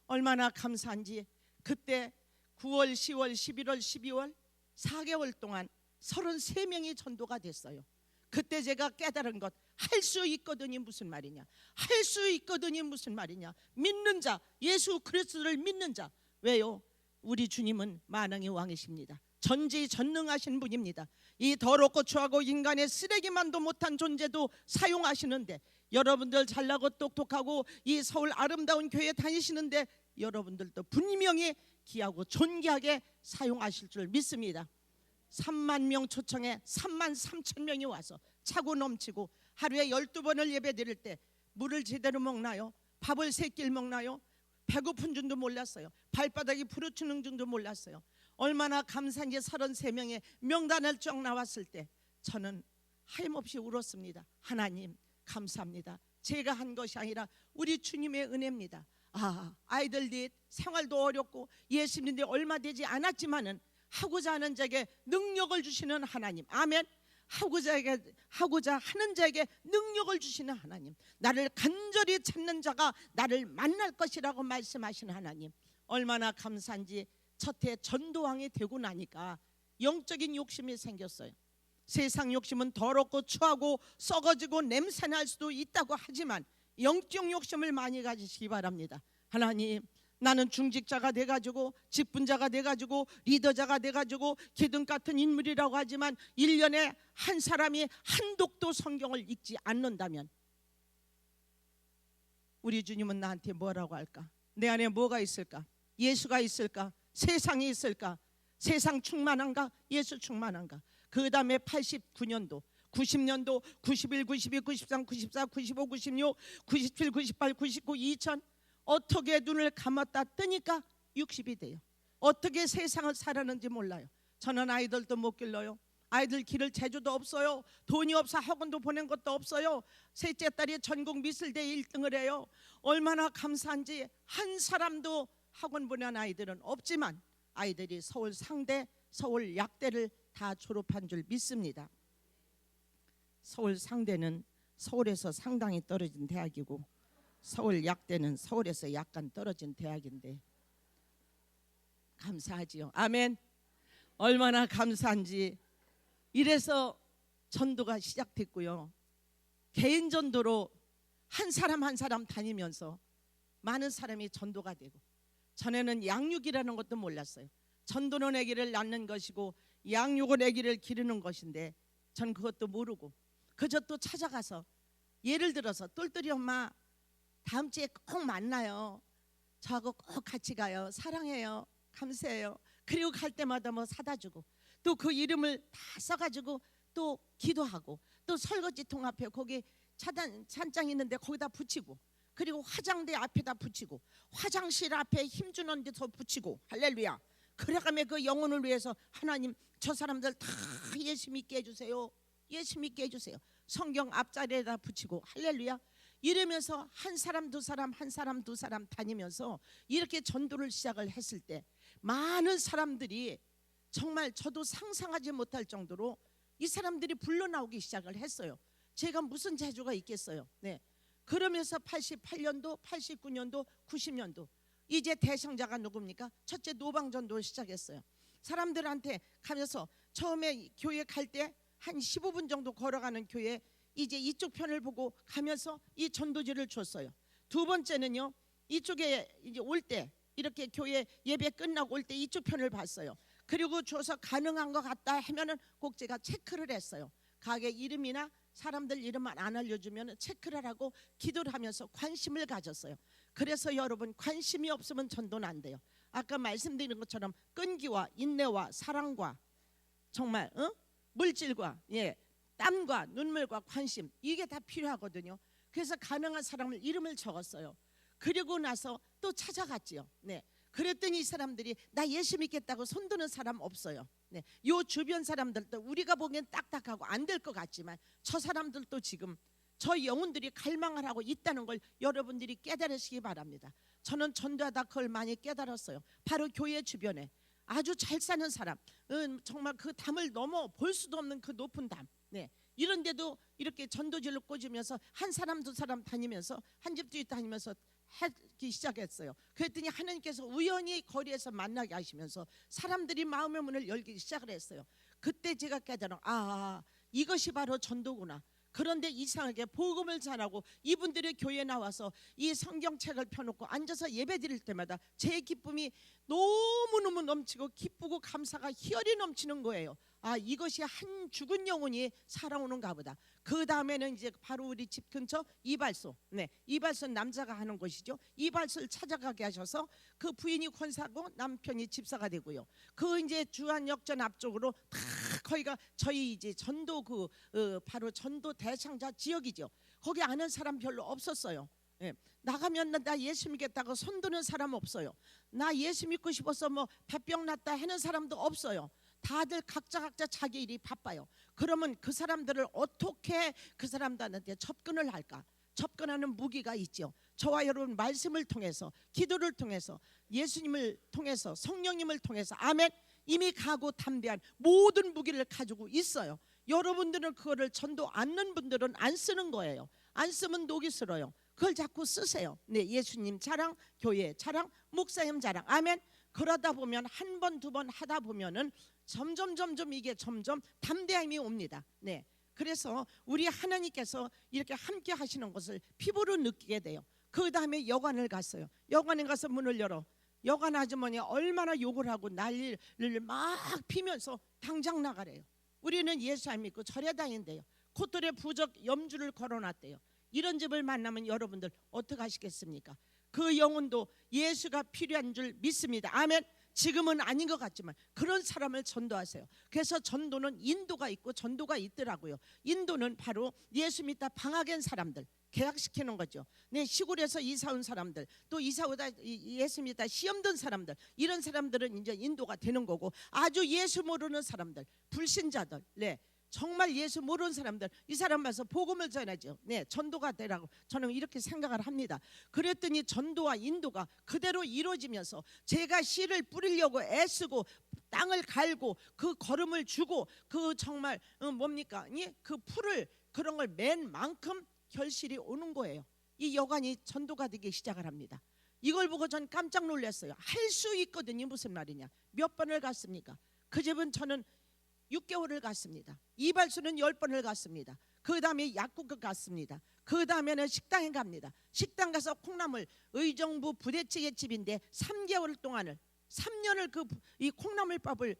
얼마나 감사한지. 그때 9월, 10월, 11월, 12월 4개월 동안 33명이 전도가 됐어요. 그때 제가 깨달은 것, 할 수 있거든이 무슨 말이냐, 할 수 있거든이 무슨 말이냐. 믿는 자, 예수 그리스도를 믿는 자. 왜요? 우리 주님은 만왕의 왕이십니다. 전지전능하신 분입니다. 이 더럽고 추하고 인간의 쓰레기만도 못한 존재도 사용하시는데, 여러분들 잘나고 똑똑하고 이 서울 아름다운 교회 다니시는데 여러분들도 분명히 귀하고 존귀하게 사용하실 줄 믿습니다. 3만 명 초청에 3만 3천 명이 와서 차고 넘치고 하루에 12번을 예배 드릴 때 물을 제대로 먹나요? 밥을 3끼 먹나요? 배고픈 줄도 몰랐어요. 발바닥이 부르치는 줄도 몰랐어요. 얼마나 감사한지 33명의 명단을 쭉 나왔을 때 저는 하염없이 울었습니다. 하나님 감사합니다. 제가 한 것이 아니라 우리 주님의 은혜입니다. 아이들이 생활도 어렵고 예수님인데 얼마 되지 않았지만은 하고자 하는 자에게 능력을 주시는 하나님. 아멘. 하고자 하는 자에게 능력을 주시는 하나님. 나를 간절히 찾는 자가 나를 만날 것이라고 말씀하시는 하나님. 얼마나 감사한지. 첫해 전도왕이 되고 나니까 영적인 욕심이 생겼어요. 세상 욕심은 더럽고 추하고 썩어지고 냄새날 수도 있다고 하지만 영적 욕심을 많이 가지시기 바랍니다. 하나님, 나는 중직자가 돼가지고 직분자가 돼가지고 리더자가 돼가지고 기둥 같은 인물이라고 하지만 1년에 한 사람이 한 독도 성경을 읽지 않는다면 우리 주님은 나한테 뭐라고 할까? 내 안에 뭐가 있을까? 예수가 있을까? 세상이 있을까? 세상 충만한가? 예수 충만한가? 그 다음에 89년도 90년도 91, 92, 93, 94, 95, 96, 97, 98, 99, 2000 어떻게 눈을 감았다 뜨니까 60이 돼요. 어떻게 세상을 살았는지 몰라요. 저는 아이들도 못 길러요. 아이들 기를 재주도 없어요. 돈이 없어 학원도 보낸 것도 없어요. 셋째 딸이 전국 미술대회 1등을 해요. 얼마나 감사한지. 한 사람도 학원 보낸 아이들은 없지만 아이들이 서울 상대, 서울 약대를 다 졸업한 줄 믿습니다. 서울 상대는 서울에서 상당히 떨어진 대학이고 서울 약대는 서울에서 약간 떨어진 대학인데 감사하지요. 아멘. 얼마나 감사한지. 이래서 전도가 시작됐고요. 개인 전도로 한 사람 한 사람 다니면서 많은 사람이 전도가 되고, 전에는 양육이라는 것도 몰랐어요. 전도는 아기를 낳는 것이고 양육은 아기를 기르는 것인데 전 그것도 모르고 그저 또 찾아가서 예를 들어서 똘똘이 엄마 다음 주에 꼭 만나요. 저하고 꼭 같이 가요. 사랑해요. 감사해요. 그리고 갈 때마다 뭐 사다 주고 또 그 이름을 다 써가지고 또 기도하고 또 설거지통 앞에 거기 찬장 있는데 거기다 붙이고 그리고 화장대 앞에다 붙이고 화장실 앞에 힘주는 데서 붙이고 할렐루야. 그래가며 그 영혼을 위해서 하나님 저 사람들 다 예수 믿게 해주세요. 예수 믿게 해주세요. 성경 앞자리에다 붙이고 할렐루야. 이러면서 한 사람 두 사람 한 사람 두 사람 다니면서 이렇게 전도를 시작을 했을 때 많은 사람들이 정말 저도 상상하지 못할 정도로 이 사람들이 불러나오기 시작을 했어요. 제가 무슨 재주가 있겠어요. 네. 그러면서 88년도 89년도 90년도 이제 대상자가 누굽니까? 첫째 노방전도를 시작했어요. 사람들한테 가면서 처음에 교회 갈 때 한 15분 정도 걸어가는 교회 이제 이쪽 편을 보고 가면서 이 전도지를 줬어요. 두 번째는요, 이쪽에 이제 올 때 이렇게 교회 예배 끝나고 올 때 이쪽 편을 봤어요. 그리고 줘서 가능한 것 같다 하면은 꼭 제가 체크를 했어요. 가게 이름이나 사람들 이름만 안 알려주면 체크를 하고 기도를 하면서 관심을 가졌어요. 그래서 여러분 관심이 없으면 전도는 안 돼요. 아까 말씀드린 것처럼 끈기와 인내와 사랑과 정말 물질과 땀과 눈물과 관심 이게 다 필요하거든요. 그래서 가능한 사람을 이름을 적었어요. 그리고 나서 또 찾아갔지요. 네. 그랬더니 이 사람들이 나 예수 믿겠다고 손드는 사람 없어요. 네. 요 주변 사람들도 우리가 보기엔 딱딱하고 안 될 것 같지만 저 사람들도 지금 저 영혼들이 갈망을 하고 있다는 걸 여러분들이 깨달으시기 바랍니다. 저는 전도하다 그걸 많이 깨달았어요. 바로 교회 주변에 아주 잘 사는 사람, 정말 그 담을 넘어 볼 수도 없는 그 높은 담, 네. 이런데도 이렇게 전도지를 꽂으면서 한 사람 두 사람 다니면서 한 집 두 집 다니면서 하기 시작했어요. 그랬더니 하나님께서 우연히 거리에서 만나게 하시면서 사람들이 마음의 문을 열기 시작을 했어요. 그때 제가 깨달은 이것이 바로 전도구나. 그런데 이상하게 복음을 전하고 이분들이 교회에 나와서 이 성경책을 펴놓고 앉아서 예배 드릴 때마다 제 기쁨이 너무너무 넘치고 기쁘고 감사가 희열이 넘치는 거예요. 아, 이것이 한 죽은 영혼이 살아오는가 보다. 그 다음에는 이제 바로 우리 집 근처 이발소, 네, 이발소 남자가 하는 곳이죠. 이발소를 찾아가게 하셔서 그 부인이 권사고 남편이 집사가 되고요. 그 이제 주안역전 앞쪽으로 다 거기가 저희 이제 전도 바로 전도 대상자 지역이죠. 거기 아는 사람 별로 없었어요. 예. 나가면 나 예수 믿겠다고 손드는 사람 없어요. 나 예수 믿고 싶어서 뭐 배병 났다 하는 사람도 없어요. 다들 각자 자기 일이 바빠요. 그러면 그 사람들을 어떻게 그 사람들한테 접근을 할까? 접근하는 무기가 있죠. 저와 여러분 말씀을 통해서, 기도를 통해서, 예수님을 통해서, 성령님을 통해서, 아멘, 이미 가고 담대한 모든 무기를 가지고 있어요. 여러분들은 그거를 전도 않는 분들은 안 쓰는 거예요. 안 쓰면 녹이 슬어요. 그걸 자꾸 쓰세요. 네, 예수님 자랑, 교회 자랑, 목사님 자랑, 아멘. 그러다 보면 한 번, 두 번 하다 보면은 점점 이게 점점 담대함이 옵니다. 네, 그래서 우리 하나님께서 이렇게 함께 하시는 것을 피부로 느끼게 돼요. 그 다음에 여관을 갔어요. 여관에 가서 문을 열어. 여관 아주머니 얼마나 욕을 하고 난리를 막 피면서 당장 나가래요. 우리는 예수 안 믿고 절에 다닌대요. 콧돌에 부적 염주를 걸어놨대요. 이런 집을 만나면 여러분들 어떻게 하시겠습니까? 그 영혼도 예수가 필요한 줄 믿습니다. 아멘. 지금은 아닌 것 같지만 그런 사람을 전도하세요. 그래서 전도는 인도가 있고 전도가 있더라고요. 인도는 바로 예수 믿다 방학한 사람들 계약시키는 거죠. 네, 시골에서 이사 온 사람들, 또 이사 오다 예수 믿다 시험 든 사람들, 이런 사람들은 이제 인도가 되는 거고, 아주 예수 모르는 사람들, 불신자들, 네, 정말 예수 모르는 사람들, 이 사람 와서 복음을 전하죠. 네, 전도가 되라고 저는 이렇게 생각을 합니다. 그랬더니 전도와 인도가 그대로 이루어지면서 제가 씨를 뿌리려고 애쓰고 땅을 갈고 그 걸음을 주고 그 정말 뭡니까? 그 풀을 그런 걸 맨 만큼 결실이 오는 거예요. 이 여관이 전도가 되기 시작을 합니다. 이걸 보고 전 깜짝 놀랐어요. 할 수 있거든요. 무슨 말이냐? 몇 번을 갔습니까? 그 집은 저는 6개월을 갔습니다. 이발소는 10번을 갔습니다. 그 다음에 약국을 갔습니다. 그 다음에는 식당에 갑니다. 식당 가서 콩나물, 의정부 부대찌개 집인데 3개월 동안을 3년을 이 콩나물밥을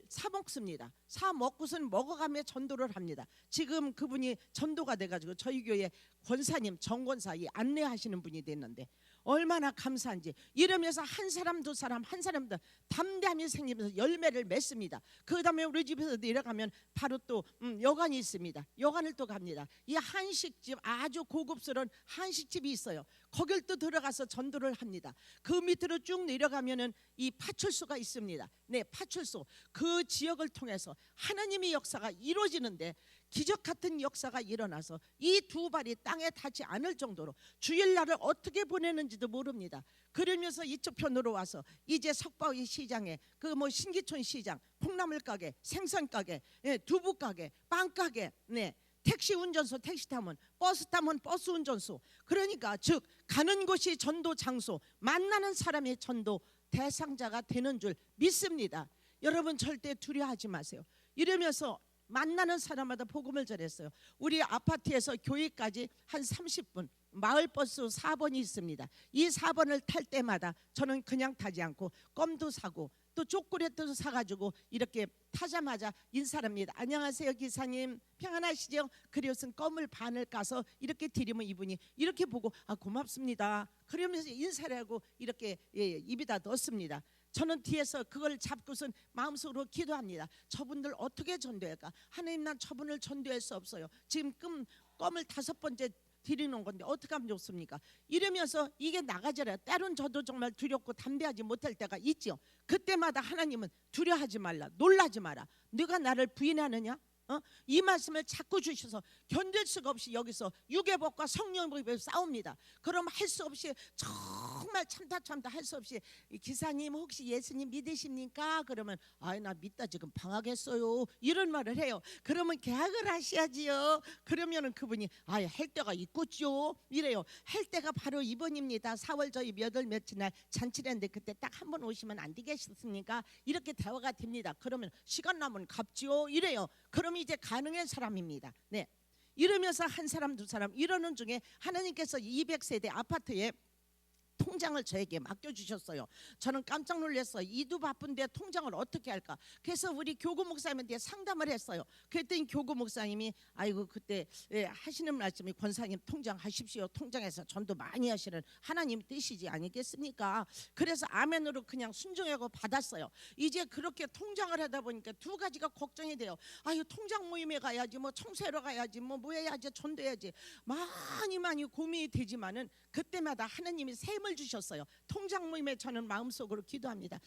사 먹습니다. 사 먹고선 먹어가며 전도를 합니다. 지금 그분이 전도가 돼가지고 저희 교회 권사님, 정권사 이 안내하시는 분이 됐는데 얼마나 감사한지. 이러면서 한 사람 두 사람 한 사람들 담대함이 생기면서 열매를 맺습니다. 그 다음에 우리 집에서 내려가면 바로 또 여관이 있습니다. 여관을 또 갑니다. 이 한식집, 아주 고급스러운 한식집이 있어요. 거길 또 들어가서 전도를 합니다. 그 밑으로 쭉 내려가면은 이 파출소가 있습니다. 네, 파출소. 그 지역을 통해서 하나님의 역사가 이루어지는데 기적 같은 역사가 일어나서 이 두 발이 땅에 닿지 않을 정도로 주일날을 어떻게 보내는지도 모릅니다. 그러면서 이쪽 편으로 와서 이제 석바위 시장에 그 뭐 신기촌 시장, 콩나물 가게, 생선 가게, 두부 가게, 빵 가게, 네, 택시 운전소 택시 타면, 버스 타면 버스 운전소. 그러니까 즉 가는 곳이 전도 장소, 만나는 사람이 전도 대상자가 되는 줄 믿습니다. 여러분 절대 두려워하지 마세요. 이러면서 만나는 사람마다 복음을 전했어요. 우리 아파트에서 교회까지 한 30분, 마을버스 4번이 있습니다. 이 4번을 탈 때마다 저는 그냥 타지 않고 껌도 사고 또 초콜릿도 사가지고 이렇게 타자마자 인사합니다. 안녕하세요 기사님, 평안하시죠? 그리고선 껌을 반을 까서 이렇게 드리면 이분이 이렇게 보고 아 고맙습니다 그러면서 인사를 하고 이렇게 입에다 넣습니다. 저는 뒤에서 그걸 잡고선 마음속으로 기도합니다. 저분들 어떻게 전도할까? 하나님, 난 저분을 전도할 수 없어요. 지금 껌을 5번째 드리는 건데 어떻게 하면 좋습니까? 이러면서 이게 나가잖아요. 때론 저도 정말 두렵고 담대하지 못할 때가 있죠. 그때마다 하나님은 두려워하지 말라, 놀라지 마라. 네가 나를 부인하느냐? 이 말씀을 자꾸 주셔서 견딜 수가 없이 여기서 유괴법과 성령법에 싸웁니다. 그럼 할 수 없이 정말 참다 할 수 없이 기사님 혹시 예수님 믿으십니까? 그러면 아이 나 믿다 지금 방학했어요 이런 말을 해요. 그러면 계약을 하셔야지요. 그러면은 그분이 아이 할 때가 있겠죠 이래요. 할 때가 바로 이번입니다. 4월 저희 몇 월 며칠 날 잔치를 했는데 그때 딱 한 번 오시면 안 되겠습니까? 이렇게 대화가 됩니다. 그러면 시간 나면 갚지요 이래요. 그럼 이제 가능한 사람입니다. 네, 이러면서 한 사람 두 사람 이러는 중에 하나님께서 200세대 아파트에 통장을 저에게 맡겨주셨어요. 저는 깜짝 놀랐어요. 이도 바쁜데 통장을 어떻게 할까. 그래서 우리 교구 목사님한테 상담을 했어요. 그랬더니 교구 목사님이 아이고 그때 하시는 말씀이 권사님 통장 하십시오. 통장에서 전도 많이 하시는 하나님 뜻이지 아니겠습니까. 그래서 아멘으로 그냥 순종하고 받았어요. 이제 그렇게 통장을 하다 보니까 두 가지가 걱정이 돼요. 아유 통장 모임에 가야지, 뭐 청소하러 가야지, 뭐 해야지, 전도해야지, 많이 고민이 되지만은 그때마다 하나님이 셈을 주셨어요. 통장 모임에 저는 마음속으로 기도합니다.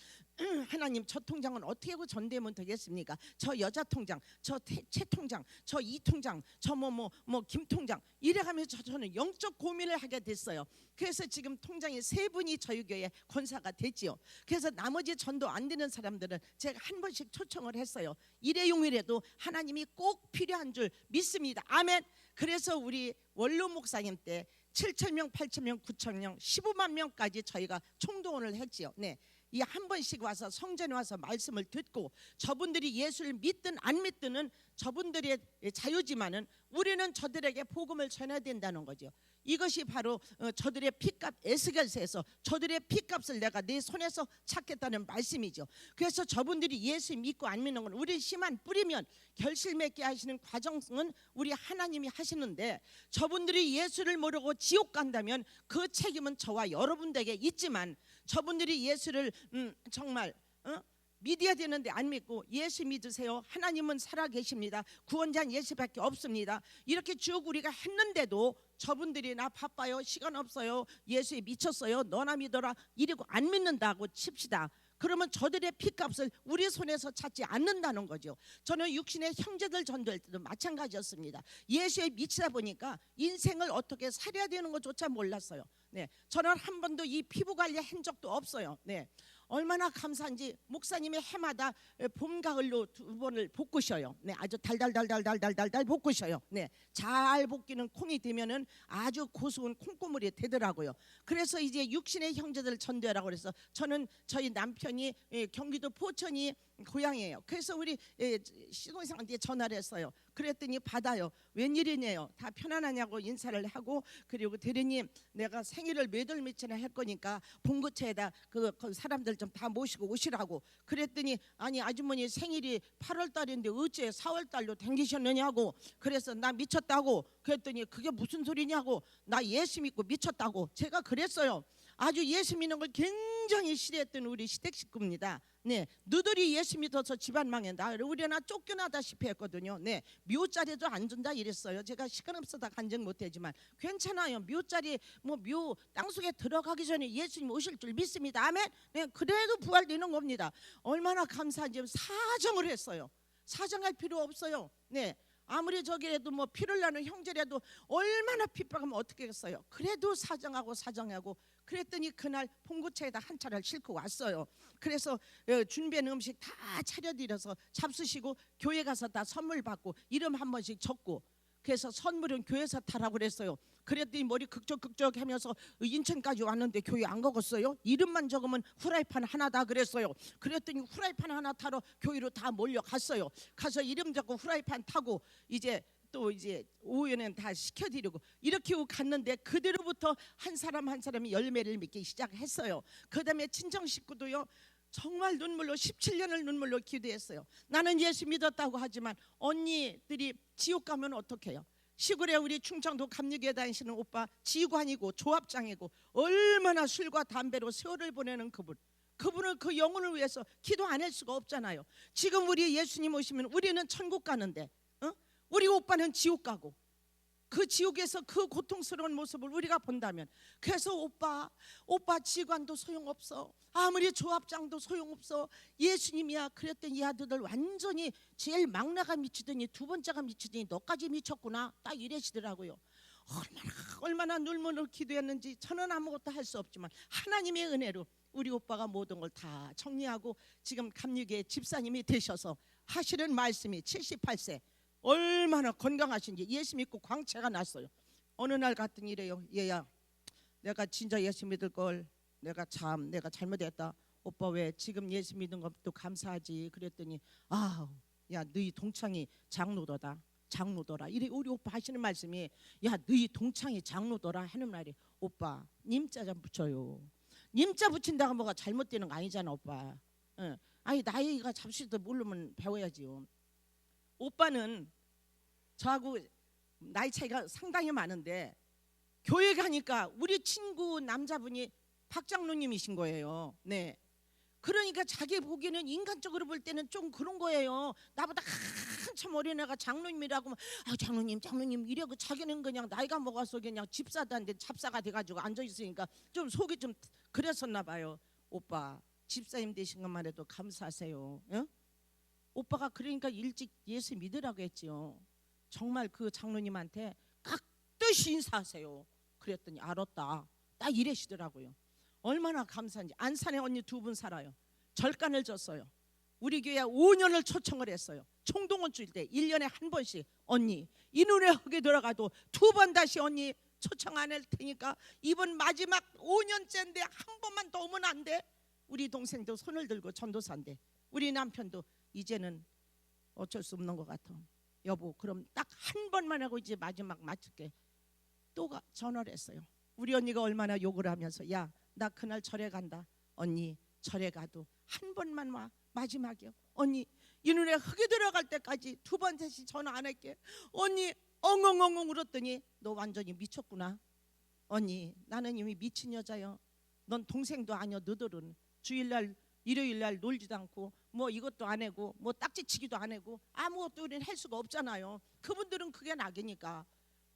하나님, 저 통장은 어떻게 하고 전대면 되겠습니까? 저 여자 통장, 저 최 통장, 저 이 통장, 저 김 통장, 이래가면서 저는 영적 고민을 하게 됐어요. 그래서 지금 통장이 3분이 저희 교회 권사가 됐지요. 그래서 나머지 전도 안 되는 사람들은 제가 한 번씩 초청을 했어요. 일회용이라도 하나님이 꼭 필요한 줄 믿습니다. 아멘. 그래서 우리 원로 목사님 때 7,000명, 8,000명, 9,000명, 15만 명까지 저희가 총동원을 했지요. 네. 이 한 번씩 와서 성전에 와서 말씀을 듣고, 저분들이 예수를 믿든 안 믿든은 저분들의 자유지만은 우리는 저들에게 복음을 전해야 된다는 거죠. 이것이 바로 저들의 피값, 에스겔서에서 저들의 피값을 내가 내 손에서 찾겠다는 말씀이죠. 그래서 저분들이 예수 믿고 안 믿는 건 우리 씨만 뿌리면 결실 맺게 하시는 과정은 우리 하나님이 하시는데, 저분들이 예수를 모르고 지옥 간다면 그 책임은 저와 여러분들에게 있지만, 저분들이 예수를 정말 믿어야 되는데 안 믿고 예수 믿으세요. 하나님은 살아계십니다. 구원자는 예수밖에 없습니다. 이렇게 쭉 우리가 했는데도 저분들이 나 바빠요, 시간 없어요, 예수에 미쳤어요, 너나 믿어라 이러고 안 믿는다고 칩시다. 그러면 저들의 피값을 우리 손에서 찾지 않는다는 거죠. 저는 육신의 형제들 전도할 때도 마찬가지였습니다. 예수에 미치다 보니까 인생을 어떻게 살아야 되는 것조차 몰랐어요. 네, 저는 한 번도 이 피부 관리 한 적도 없어요. 네, 얼마나 감사한지 목사님의 해마다 봄 가을로 2번을 볶으셔요. 네, 아주 달달달달달달달 볶으셔요. 네, 잘 볶이는 콩이 되면은 아주 고소한 콩고물이 되더라고요. 그래서 이제 육신의 형제들 전도하라고 그래서, 저는 저희 남편이 경기도 포천이 고향이에요. 그래서 우리 시동생한테 전화를 했어요. 그랬더니 받아요. 웬일이냐요. 다 편안하냐고 인사를 하고, 그리고 대리님 내가 생일을 몇 월 며칠에 할 거니까 봉고차에다 그 사람들 좀 다 모시고 오시라고. 그랬더니 아니 아주머니 생일이 8월 달인데 어째 4월 달로 댕기셨느냐고. 그래서 나 미쳤다고. 그랬더니 그게 무슨 소리냐고. 나 예수 믿고 미쳤다고. 제가 그랬어요. 아주 예수 믿는 걸 굉장히 싫어했던 우리 시댁 식구입니다. 네, 너들이 예수 믿어서 집안 망한다. 우리나 쫓겨나다시피 했거든요. 네, 묘자리도 안 준다 이랬어요. 제가 시간 없어서 간증 못하지만 괜찮아요. 묘자리 묘 땅속에 들어가기 전에 예수님 오실 줄 믿습니다. 아멘. 네, 그래도 부활되는 겁니다. 얼마나 감사한지 사정을 했어요. 사정할 필요 없어요. 네. 아무리 저기라도 피를 나는 형제라도 얼마나 핍박하면 어떻게 했어요. 그래도 사정하고 그랬더니 그날 봉고차에다 한 차를 싣고 왔어요. 그래서 준비한 음식 다 차려드려서 잡수시고 교회 가서 다 선물 받고 이름 한 번씩 적고, 그래서 선물은 교회에서 타라고 그랬어요. 그랬더니 머리 극적극적 하면서 인천까지 왔는데 교회 안 가겠어요? 이름만 적으면 후라이팬 하나다 그랬어요. 그랬더니 후라이팬 하나 타러 교회로 다 몰려갔어요. 가서 이름 적고 후라이팬 타고 이제 오후에는 다 시켜드리고 이렇게 갔는데, 그대로부터 한 사람 한 사람이 열매를 맺기 시작했어요. 그 다음에 친정 식구도요, 정말 눈물로 17년을 눈물로 기도했어요. 나는 예수 믿었다고 하지만 언니들이 지옥 가면 어떡해요? 시골에 우리 충청도 감리교회 다니시는 오빠 지휘관이고 조합장이고 얼마나 술과 담배로 세월을 보내는 그분을 그 영혼을 위해서 기도 안 할 수가 없잖아요. 지금 우리 예수님 오시면 우리는 천국 가는데 우리 오빠는 지옥 가고, 그 지옥에서 그 고통스러운 모습을 우리가 본다면, 그래서 오빠 지휘관도 소용없어, 아무리 조합장도 소용없어, 예수님이야. 그랬더니 이 아들들 완전히 제일 막내가 미치더니 두 번째가 미치더니 너까지 미쳤구나 딱 이러시더라고요. 얼마나 눈물을 기도했는지. 저는 아무것도 할 수 없지만 하나님의 은혜로 우리 오빠가 모든 걸 다 정리하고 지금 감리교회 집사님이 되셔서 하시는 말씀이 78세 얼마나 건강하신지 예수 믿고 광채가 났어요. 어느 날 갔더니 이래요. 얘야, 내가 진짜 예수 믿을 걸 내가 잘못했다. 오빠 왜 지금 예수 믿는 것도 감사하지. 그랬더니 야 너희 동창이 장로도다. 장로더라. 이래 우리 오빠 하시는 말씀이 야 너희 동창이 장로더라 하는 말이 오빠 님자 좀 붙여요. 님자 붙인다가 뭐가 잘못되는 거 아니잖아 오빠. 응. 아니 나이가 잡수도 모르면 배워야지요. 오빠는 저하고 나이 차이가 상당히 많은데 교회 가니까 우리 친구 남자분이 박 장로님이신 거예요. 네. 그러니까 자기 보기에는 인간적으로 볼 때는 좀 그런 거예요. 나보다 한참 어린애가 장로님이라고 아 장로님 이래고 자기는 그냥 나이가 먹어서 그냥 집사한테 잡사가 돼가지고 앉아 있으니까 좀 속이 좀 그랬었나 봐요. 오빠 집사님 되신 것만 해도 감사하세요. 응? 오빠가 그러니까 일찍 예수 믿으라고 했지요. 정말 그 장로님한테 깍듯이 인사하세요. 그랬더니 알았다. 딱 이래시더라고요. 얼마나 감사한지. 안산에 언니 2분 살아요. 절간을 줬어요. 우리 교회 5년을 초청을 했어요. 총동원 주일 때 1년에 한 번씩 언니 이 눈에 흙에 들어가도 2번 다시 언니 초청 안 할 테니까 이번 마지막 5년째인데 한 번만 더 오면 안 돼? 우리 동생도 손을 들고 전도사인데 우리 남편도 이제는 어쩔 수 없는 것 같아. 여보 그럼 딱 한 번만 하고 이제 마지막 마칠게. 또 전화를 했어요. 우리 언니가 얼마나 욕을 하면서 야 나 그날 절에 간다. 언니 절에 가도 한 번만 와. 마지막이요. 언니 이 눈에 흙이 들어갈 때까지 2번 다시 전화 안 할게. 언니 엉엉엉엉 울었더니 너 완전히 미쳤구나. 언니 나는 이미 미친 여자요. 넌 동생도 아니여. 너들은 주일날 일요일날 놀지도 않고 뭐 이것도 안 하고 뭐 딱지치기도 안 하고 아무것도 우리는 할 수가 없잖아요. 그분들은 그게 낙이니까.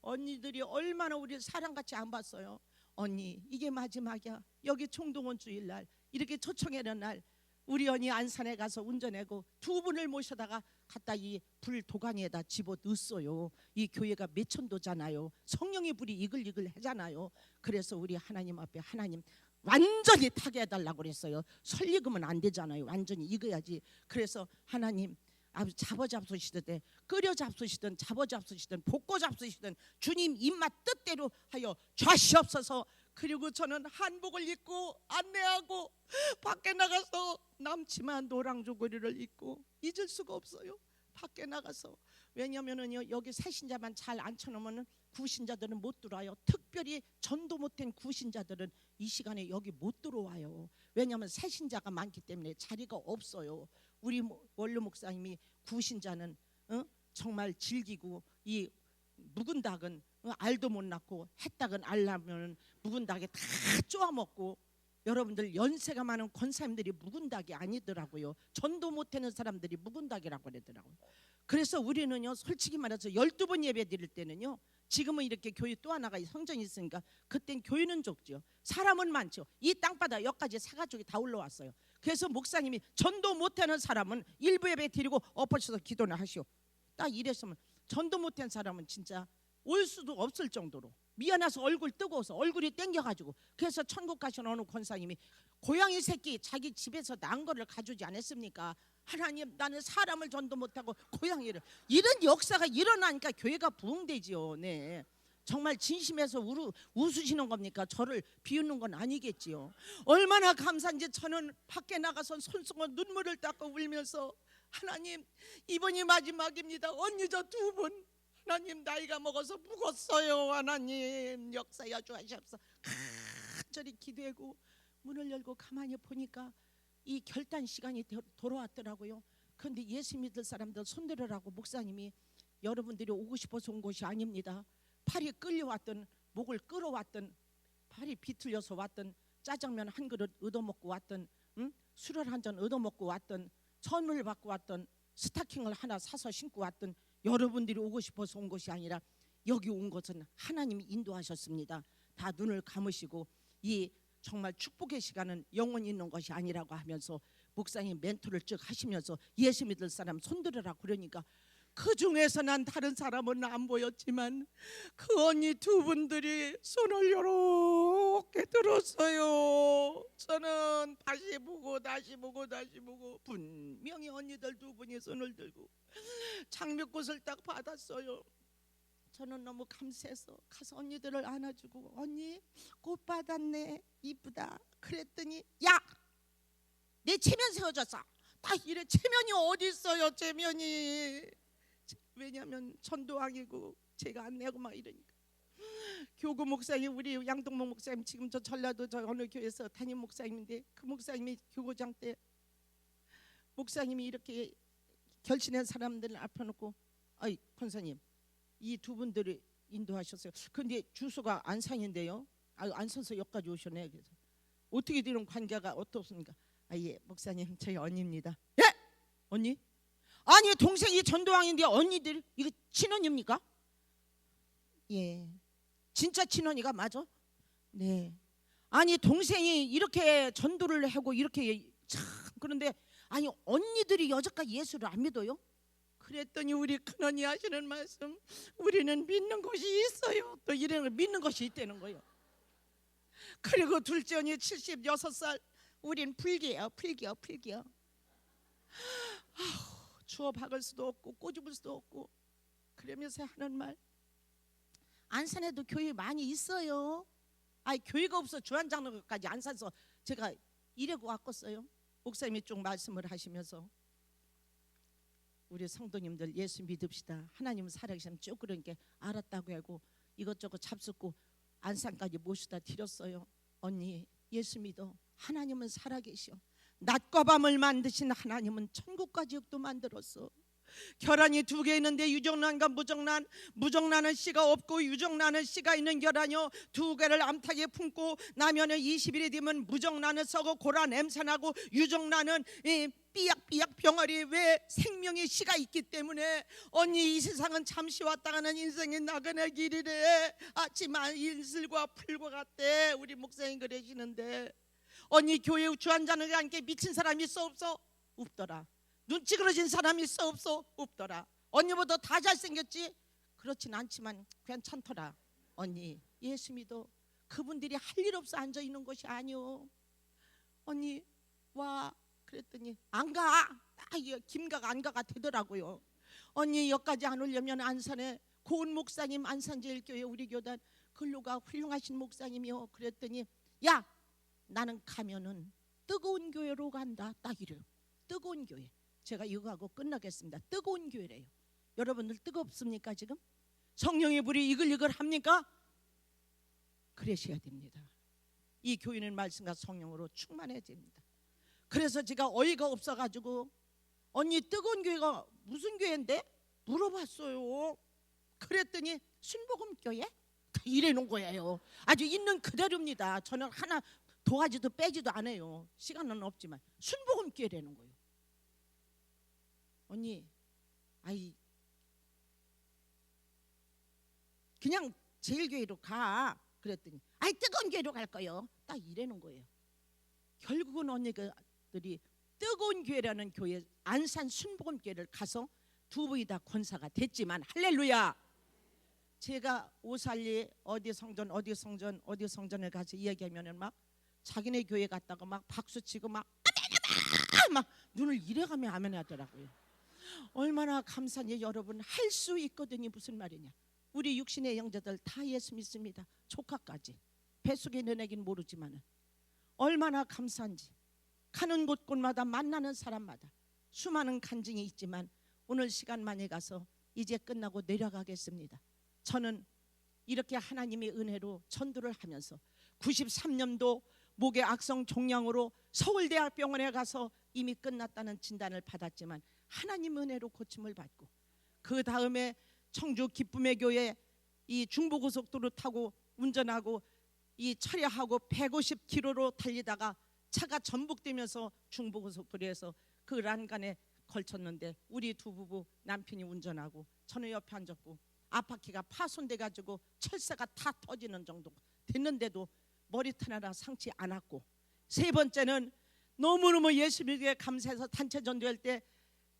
언니들이 얼마나 우리를 사랑같이 안 봤어요. 언니 이게 마지막이야. 여기 총동원 주일날 이렇게 초청하는 날 우리 언니 안산에 가서 운전하고 2분을 모셔다가 갖다 이 불 도가니에다 집어 넣었어요. 이 교회가 몇천도잖아요. 성령의 불이 이글이글 하잖아요. 그래서 우리 하나님 앞에 하나님 완전히 타게 해달라고 그랬어요. 설익으면 안 되잖아요. 완전히 익어야지. 그래서 하나님 아버지 잡아잡수시되 끓여 잡수시든 잡아잡수시든 볶고 잡수시든 주님 입맛 뜻대로 하여 좌시옵소서. 그리고 저는 한복을 입고 안내하고 밖에 나가서 남치마 노랑조거리를 입고 잊을 수가 없어요. 밖에 나가서 왜냐면은요 여기 새신자만 잘 앉혀놓으면 구신자들은 못 들어와요. 특별히 전도 못한 구신자들은 이 시간에 여기 못 들어와요. 왜냐하면 새신자가 많기 때문에 자리가 없어요. 우리 원로 목사님이 구신자는 정말 즐기고 이 묵은 닭은 알도 못 낳고 햇닭은 알 낳으면 묵은 닭에 다 쪼아 먹고 여러분들 연세가 많은 권사님들이 묵은 닭이 아니더라고요. 전도 못하는 사람들이 묵은 닭이라고 그러더라고요. 그래서 우리는요 솔직히 말해서 12번 예배 드릴 때는요 지금은 이렇게 교회 또 하나가 성전이 있으니까 그땐 교회는 적죠. 사람은 많죠. 이 땅바닥 여기까지 사가족이 다 올라왔어요. 그래서 목사님이 전도 못하는 사람은 일부 예배 드리고 엎어져서 기도를 하시오. 딱 이랬으면 전도 못한 사람은 진짜 올 수도 없을 정도로 미안해서 얼굴 뜨거워서 얼굴이 땡겨가지고 그래서 천국 가신 어느 권사님이 고양이 새끼 자기 집에서 낳은 거를 가져오지 않았습니까? 하나님 나는 사람을 전도 못하고 고양이를. 이런 역사가 일어나니까 교회가 부흥되지요. 네. 정말 진심에서 웃으시는 겁니까? 저를 비웃는 건 아니겠지요. 얼마나 감사한지 저는 밖에 나가서 손수건 눈물을 닦고 울면서 하나님 이번이 마지막입니다. 언니 저 2분 하나님 나이가 먹어서 묵었어요. 하나님 역사여 주하시옵소서. 간절히 기도하고 문을 열고 가만히 보니까 이 결단 시간이 돌아왔더라고요. 그런데 예수 믿을 사람들 손들으라고 목사님이 여러분들이 오고 싶어서 온 곳이 아닙니다. 팔이 끌려왔던 목을 끌어왔던 팔이 비틀려서 왔던 짜장면 한 그릇 얻어먹고 왔던 술을 한 잔 얻어먹고 왔던 선물 받고 왔던 스타킹을 하나 사서 신고 왔던 여러분들이 오고 싶어서 온 것이 아니라 여기 온 것은 하나님이 인도하셨습니다. 다 눈을 감으시고 이 정말 축복의 시간은 영원히 있는 것이 아니라고 하면서 목사님 멘토를 쭉 하시면서 예수 믿을 사람 손들으라 그러니까 그 중에서 난 다른 사람은 안 보였지만 그 언니 2분들이 손을 이렇게 들었어요. 저는 다시 보고 분명히 언니들 2분이 손을 들고 장미꽃을 딱 받았어요. 저는 너무 감사해서 가서 언니들을 안아주고 언니 꽃 받았네 이쁘다 그랬더니 야 내 체면 세워줬어. 딱 이래. 체면이 어디 있어요. 체면이 왜냐하면 전도왕이고 제가 안 내고 막 이러니까. 교구 목사님, 우리 양동목 목사님, 지금 저 전라도 저 어느 교회에서 담임 목사님인데, 그 목사님이 교구장 때 목사님이 이렇게 결신한 사람들을 앞에 놓고, 아이 권사님, 이 두 분들을 인도하셨어요. 근데 주소가 안산인데요. 안산서 여기까지 오셨네. 그래서 어떻게 되는 관계가 어떻습니까? 예, 목사님, 저희 언니입니다. 예? 언니? 아니, 동생이 전도왕인데 언니들 이거 친언니입니까? 예. 진짜 친언니가 맞아? 네. 아니, 동생이 이렇게 전도를 하고 이렇게 참, 그런데 아니 언니들이 여태까지 예수를 안 믿어요? 그랬더니 우리 큰언니 하시는 말씀, 우리는 믿는 것이 있어요. 또 이래는 믿는 것이 있다는 거예요. 그리고 둘째 언니 76살, 우린 불기예요. 불기요. 주워 박을 수도 없고 꼬집을 수도 없고 그러면서 하는 말, 안산에도 교회 많이 있어요. 아니, 교회가 없어 주한장로까지 안산서 제가 이래고 왔겠어요. 목사님이 쭉 말씀을 하시면서 우리 성도님들 예수 믿읍시다. 하나님은 살아계시면 쭉 그러니까 알았다고 하고 이것저것 잡숫고 안산까지 모시다 드렸어요. 언니, 예수 믿어. 하나님은 살아계셔. 낮과 밤을 만드신 하나님은 천국과 지옥도 만들었어. 결란이 두 개 있는데 유정란과 무정란, 무정란은 씨가 없고 유정란은 씨가 있는 결란이요, 두 개를 암탉에 품고 나면은 20일이 되면 무정란은 썩어 고라 냄새나고 유정란은 삐약삐약 병아리. 왜? 생명의 씨가 있기 때문에. 언니, 이 세상은 잠시 왔다 가는 인생의 나그네 길이래. 하지만 인슬과 풀과 같대. 우리 목사님 그러시는데, 언니 교회 주한자는 함께 미친 사람이 있어 없어? 없더라. 눈 찌그러진 사람이 있어 없어? 없더라. 언니보다 다 잘생겼지? 그렇진 않지만 괜찮더라. 언니, 예수 믿어. 그분들이 할 일 없어 앉아 있는 것이 아니오. 언니 와. 그랬더니 안 가. 김가가 안 가가 되더라고요. 언니, 여기까지 안 오려면 안산에 고은 목사님, 안산제일교회 우리 교단 근로가 훌륭하신 목사님이요. 그랬더니 야, 나는 가면은 뜨거운 교회로 간다. 딱 이래요. 뜨거운 교회. 제가 이거 하고 끝나겠습니다. 뜨거운 교회래요. 여러분들 뜨겁습니까? 지금 성령의 불이 이글이글 합니까? 그러셔야 됩니다. 이 교회는 말씀과 성령으로 충만해야 됩니다. 그래서 제가 어이가 없어가지고, 언니 뜨거운 교회가 무슨 교회인데? 물어봤어요. 그랬더니 순복음교회? 이래놓은 거예요. 아주 있는 그대로입니다. 저는 하나 도와지도 빼지도 않아요. 시간은 없지만 순복음교회라는 거예요. 언니, 그냥 제일교회로 가. 그랬더니 뜨거운 교회로 갈 거예요. 딱 이래놓은 거예요. 결국은 언니들이 뜨거운 교회라는 교회, 안산 순복음교회를 가서 두 분이 다 권사가 됐지만, 할렐루야. 제가 오살리 어디 성전을 가서 이야기하면은 막 자기네 교회 갔다가 막 박수치고 막 눈을 이래가며 아멘 하더라고요. 얼마나 감사한지. 여러분, 할 수 있거든요. 무슨 말이냐. 우리 육신의 형제들 다 예수 믿습니다. 조카까지. 뱃속에 넣어내긴 모르지만은 얼마나 감사한지. 가는 곳곳마다 만나는 사람마다 수많은 간증이 있지만 오늘 시간 많이 가서 이제 끝나고 내려가겠습니다. 저는 이렇게 하나님의 은혜로 전도를 하면서 93년도 목의 악성 종양으로 서울대학병원에 가서 이미 끝났다는 진단을 받았지만 하나님 은혜로 고침을 받고, 그 다음에 청주 기쁨의 교회 이 중부고속도로 타고 운전하고 이 철야하고 150km로 달리다가 차가 전복되면서 중부고속도로에서 그 난간에 걸쳤는데, 우리 두 부부 남편이 운전하고 저는 옆에 앉았고 앞바퀴가 파손돼 가지고 철사가 다 터지는 정도 됐는데도 머리털 하나 상치 않았고, 세 번째는 너무너무 예수 믿기에 감사해서 단체 전도할 때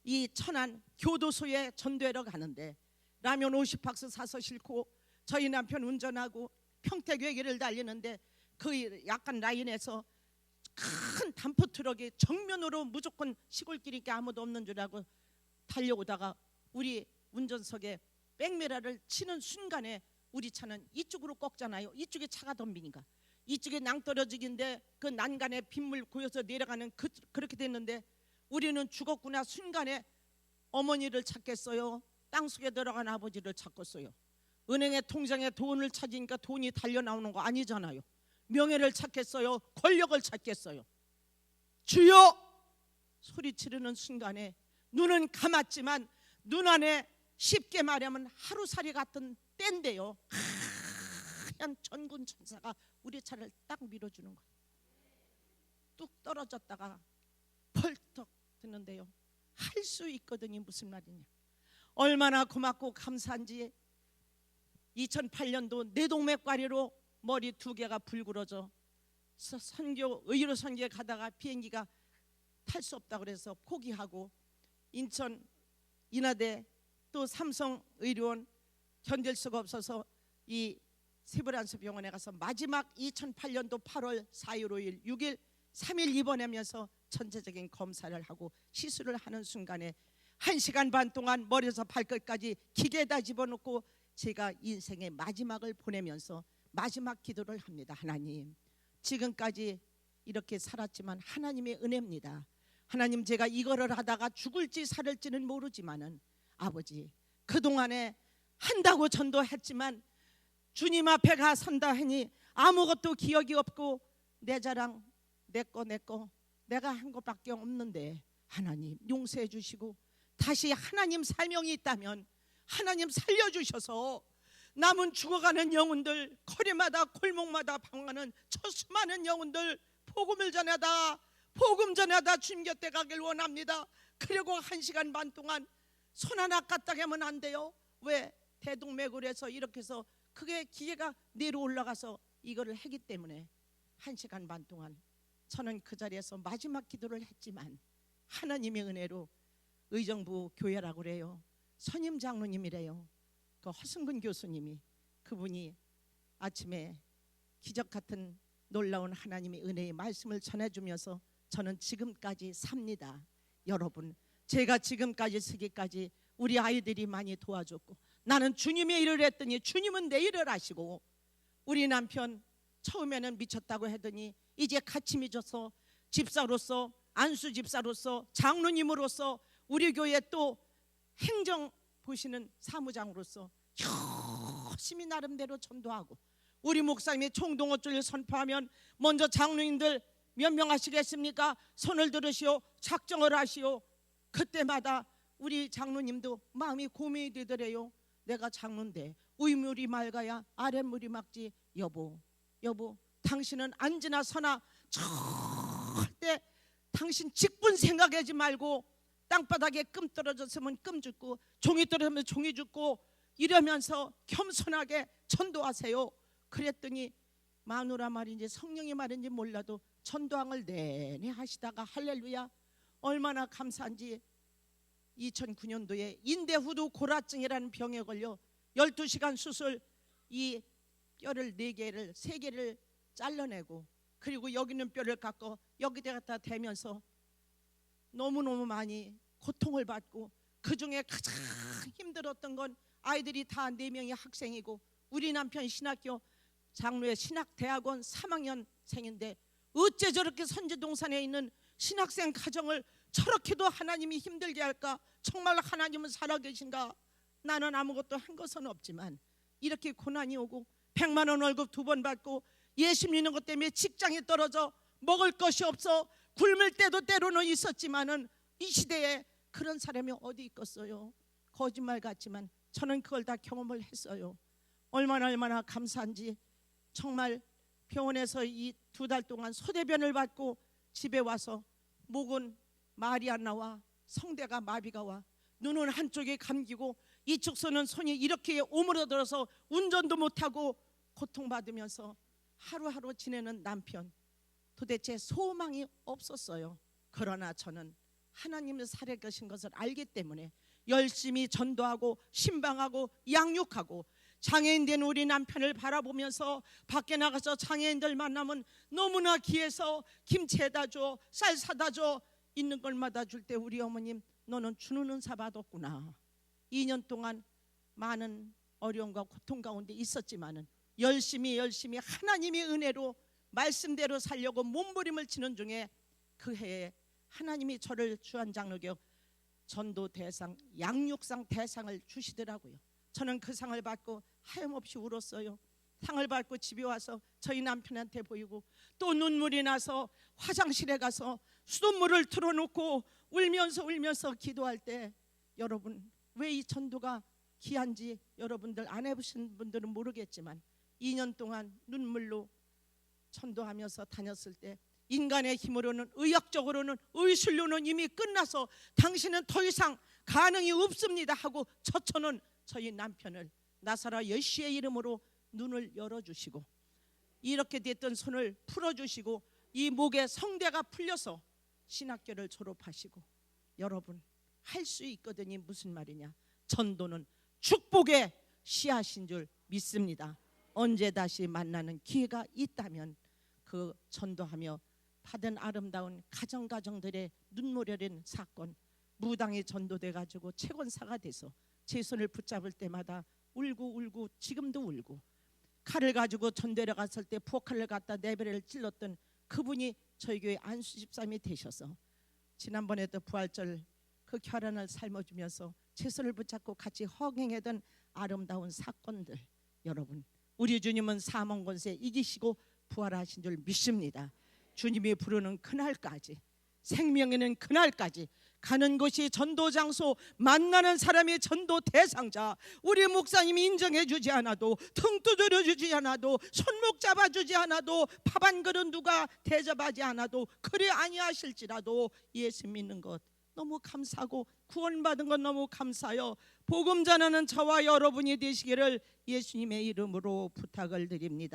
이 천안 교도소에 전도하러 가는데 라면 50박스 사서 싣고 저희 남편 운전하고 평택외교를 달리는데 그 약간 라인에서 큰 단포 트럭이 정면으로 무조건 시골길이니까 아무도 없는 줄 알고 달려오다가 우리 운전석에 백미러를 치는 순간에 우리 차는 이쪽으로 꺾잖아요. 이쪽에 차가 덤비니까 이쪽에 낭떠러지기인데 그 난간에 빗물 고여서 내려가는 그렇게 됐는데, 우리는 죽었구나 순간에 어머니를 찾겠어요. 땅속에 들어간 아버지를 찾겠어요? 은행의 통장에 돈을 찾으니까 돈이 달려 나오는 거 아니잖아요. 명예를 찾겠어요? 권력을 찾겠어요? 주여! 소리 지르는 순간에 눈은 감았지만 눈 안에 쉽게 말하면 하루살이 같은 때인데요, 하얀 전군 천사가 우리 차를 딱 밀어주는 거예요. 뚝 떨어졌다가 펄떡 드는데요, 할 수 있거든요. 무슨 말이냐, 얼마나 고맙고 감사한지. 2008년도 뇌동맥과리로 머리 2개가 불구러져 의료 선교에 가다가 비행기가 탈 수 없다 그래서 포기하고 인천 인하대 또 삼성의료원 견딜 수가 없어서 이 세브란스 병원에 가서 마지막 2008년도 8월 4일, 5일, 6일, 3일 입원하면서 전체적인 검사를 하고 시술을 하는 순간에 1시간 반 동안 머리에서 발끝까지 기계에다 집어넣고 제가 인생의 마지막을 보내면서 마지막 기도를 합니다. 하나님, 지금까지 이렇게 살았지만 하나님의 은혜입니다. 하나님, 제가 이거를 하다가 죽을지 살을지는 모르지만은 아버지, 그동안에 한다고 전도했지만 주님 앞에 가 선다 하니 아무것도 기억이 없고 내 자랑, 내 거 내가 한 것밖에 없는데 하나님 용서해 주시고 다시 하나님 사명이 있다면 하나님 살려주셔서 남은 죽어가는 영혼들, 거리마다 골목마다 방황하는 저 수많은 영혼들 복음을 전하다, 복음 전하다 주님 곁에 가길 원합니다. 그리고 1시간 반 동안 손 하나 까딱 하면 안 돼요. 왜? 대동맥으로 해서 이렇게 해서 그게 기계가 내려 올라가서 이거를 하기 때문에 1시간 반 동안 저는 그 자리에서 마지막 기도를 했지만 하나님의 은혜로 의정부 교회라고 그래요, 선임 장로님이래요. 그 허승근 교수님이, 그분이 아침에 기적 같은 놀라운 하나님의 은혜의 말씀을 전해주면서 저는 지금까지 삽니다. 여러분, 제가 지금까지 서기까지 우리 아이들이 많이 도와줬고 나는 주님의 일을 했더니 주님은 내 일을 하시고, 우리 남편 처음에는 미쳤다고 하더니 이제 같이 믿어서 집사로서, 안수 집사로서, 장로님으로서, 우리 교회 또 행정 보시는 사무장으로서 열심히 나름대로 전도하고, 우리 목사님이 총동원주를 선포하면 먼저 장로님들 몇 명 하시겠습니까? 손을 들으시오, 작정을 하시오. 그때마다 우리 장로님도 마음이 고민이 되더래요. 내가 장로인데 윗물이 맑아야 아랫물이 맑지. 여보 당신은 앉으나 서나 절대 당신 직분 생각하지 말고 땅바닥에 끔 떨어졌으면 끔 죽고 종이 떨어지면 종이 죽고 이러면서 겸손하게 전도하세요. 그랬더니 마누라 말인지 성령이 말인지 몰라도 전도항을 내내 하시다가 할렐루야, 얼마나 감사한지. 2009년도에 인대후두 고라증이라는 병에 걸려 12시간 수술, 이 뼈를 4개를 3개를 잘라내고 그리고 여기 있는 뼈를 깎고 여기다가 대면서 너무너무 많이 고통을 받고, 그중에 가장 힘들었던 건 아이들이 다 4명이 학생이고 우리 남편 신학교 장로의 신학대학원 3학년생인데 어째 저렇게 선지동산에 있는 신학생 가정을 저렇게도 하나님이 힘들게 할까? 정말 하나님은 살아계신가? 나는 아무것도 한 것은 없지만 이렇게 고난이 오고 100만 원 월급 2번 받고 예수 믿는 것 때문에 직장이 떨어져 먹을 것이 없어 굶을 때도 때로는 있었지만은 이 시대에 그런 사람이 어디 있겠어요? 거짓말 같지만 저는 그걸 다 경험을 했어요. 얼마나 감사한지. 정말 병원에서 이 2달 동안 소대변을 받고 집에 와서 목은 말이 안 나와, 성대가 마비가 와, 눈은 한쪽이 감기고 이쪽 손이 이렇게 오므러들어서 운전도 못하고 고통받으면서 하루하루 지내는 남편, 도대체 소망이 없었어요. 그러나 저는 하나님의 살아계신 것을 알기 때문에 열심히 전도하고 신방하고 양육하고, 장애인 된 우리 남편을 바라보면서 밖에 나가서 장애인들 만나면 너무나 귀해서 김치에다 줘, 쌀 사다 줘, 있는 걸마다 줄 때 우리 어머님, 너는 주는 은사 받았구나. 2년 동안 많은 어려움과 고통 가운데 있었지만은 열심히 하나님의 은혜로 말씀대로 살려고 몸부림을 치는 중에 그 해에 하나님이 저를 주한장로교 전도 대상, 양육상 대상을 주시더라고요. 저는 그 상을 받고 하염없이 울었어요. 상을 받고 집에 와서 저희 남편한테 보이고 또 눈물이 나서 화장실에 가서 수돗물을 틀어놓고 울면서 기도할 때, 여러분, 왜 이 전도가 귀한지 여러분들 안 해보신 분들은 모르겠지만 2년 동안 눈물로 전도하면서 다녔을 때, 인간의 힘으로는, 의학적으로는, 의술로는 이미 끝나서 당신은 더 이상 가능이 없습니다 하고 저쳐는 저희 남편을 나사라 예수의 이름으로 눈을 열어주시고, 이렇게 됐던 손을 풀어주시고, 이 목에 성대가 풀려서 신학교를 졸업하시고, 여러분, 할 수 있거든요. 무슨 말이냐? 전도는 축복의 씨앗인 줄 믿습니다. 언제 다시 만나는 기회가 있다면 그 전도하며 받은 아름다운 가정들의 눈물 어린 사건, 무당이 전도돼 가지고 채권사가 돼서 제 손을 붙잡을 때마다 울고 지금도 울고, 칼을 가지고 전대려 갔을 때 포칼을 갖다 내 배를 찔렀던 그분이 저희 교회 안수 집사님이 되셔서 지난번에도 부활절 그 결혼을 삶아주면서 제 손을 붙잡고 같이 허경하던 아름다운 사건들, 여러분, 우리 주님은 사망 권세 이기시고 부활하신 줄 믿습니다. 주님이 부르는 그날까지, 생명에는 그날까지 가는 곳이 전도 장소, 만나는 사람이 전도 대상자, 우리 목사님이 인정해 주지 않아도, 등 두드려 주지 않아도, 손목 잡아 주지 않아도, 밥 한 그릇 누가 대접하지 않아도, 그리 아니하실지라도 예수 믿는 것 너무 감사하고 구원받은 것 너무 감사해요. 복음 전하는 저와 여러분이 되시기를 예수님의 이름으로 부탁을 드립니다.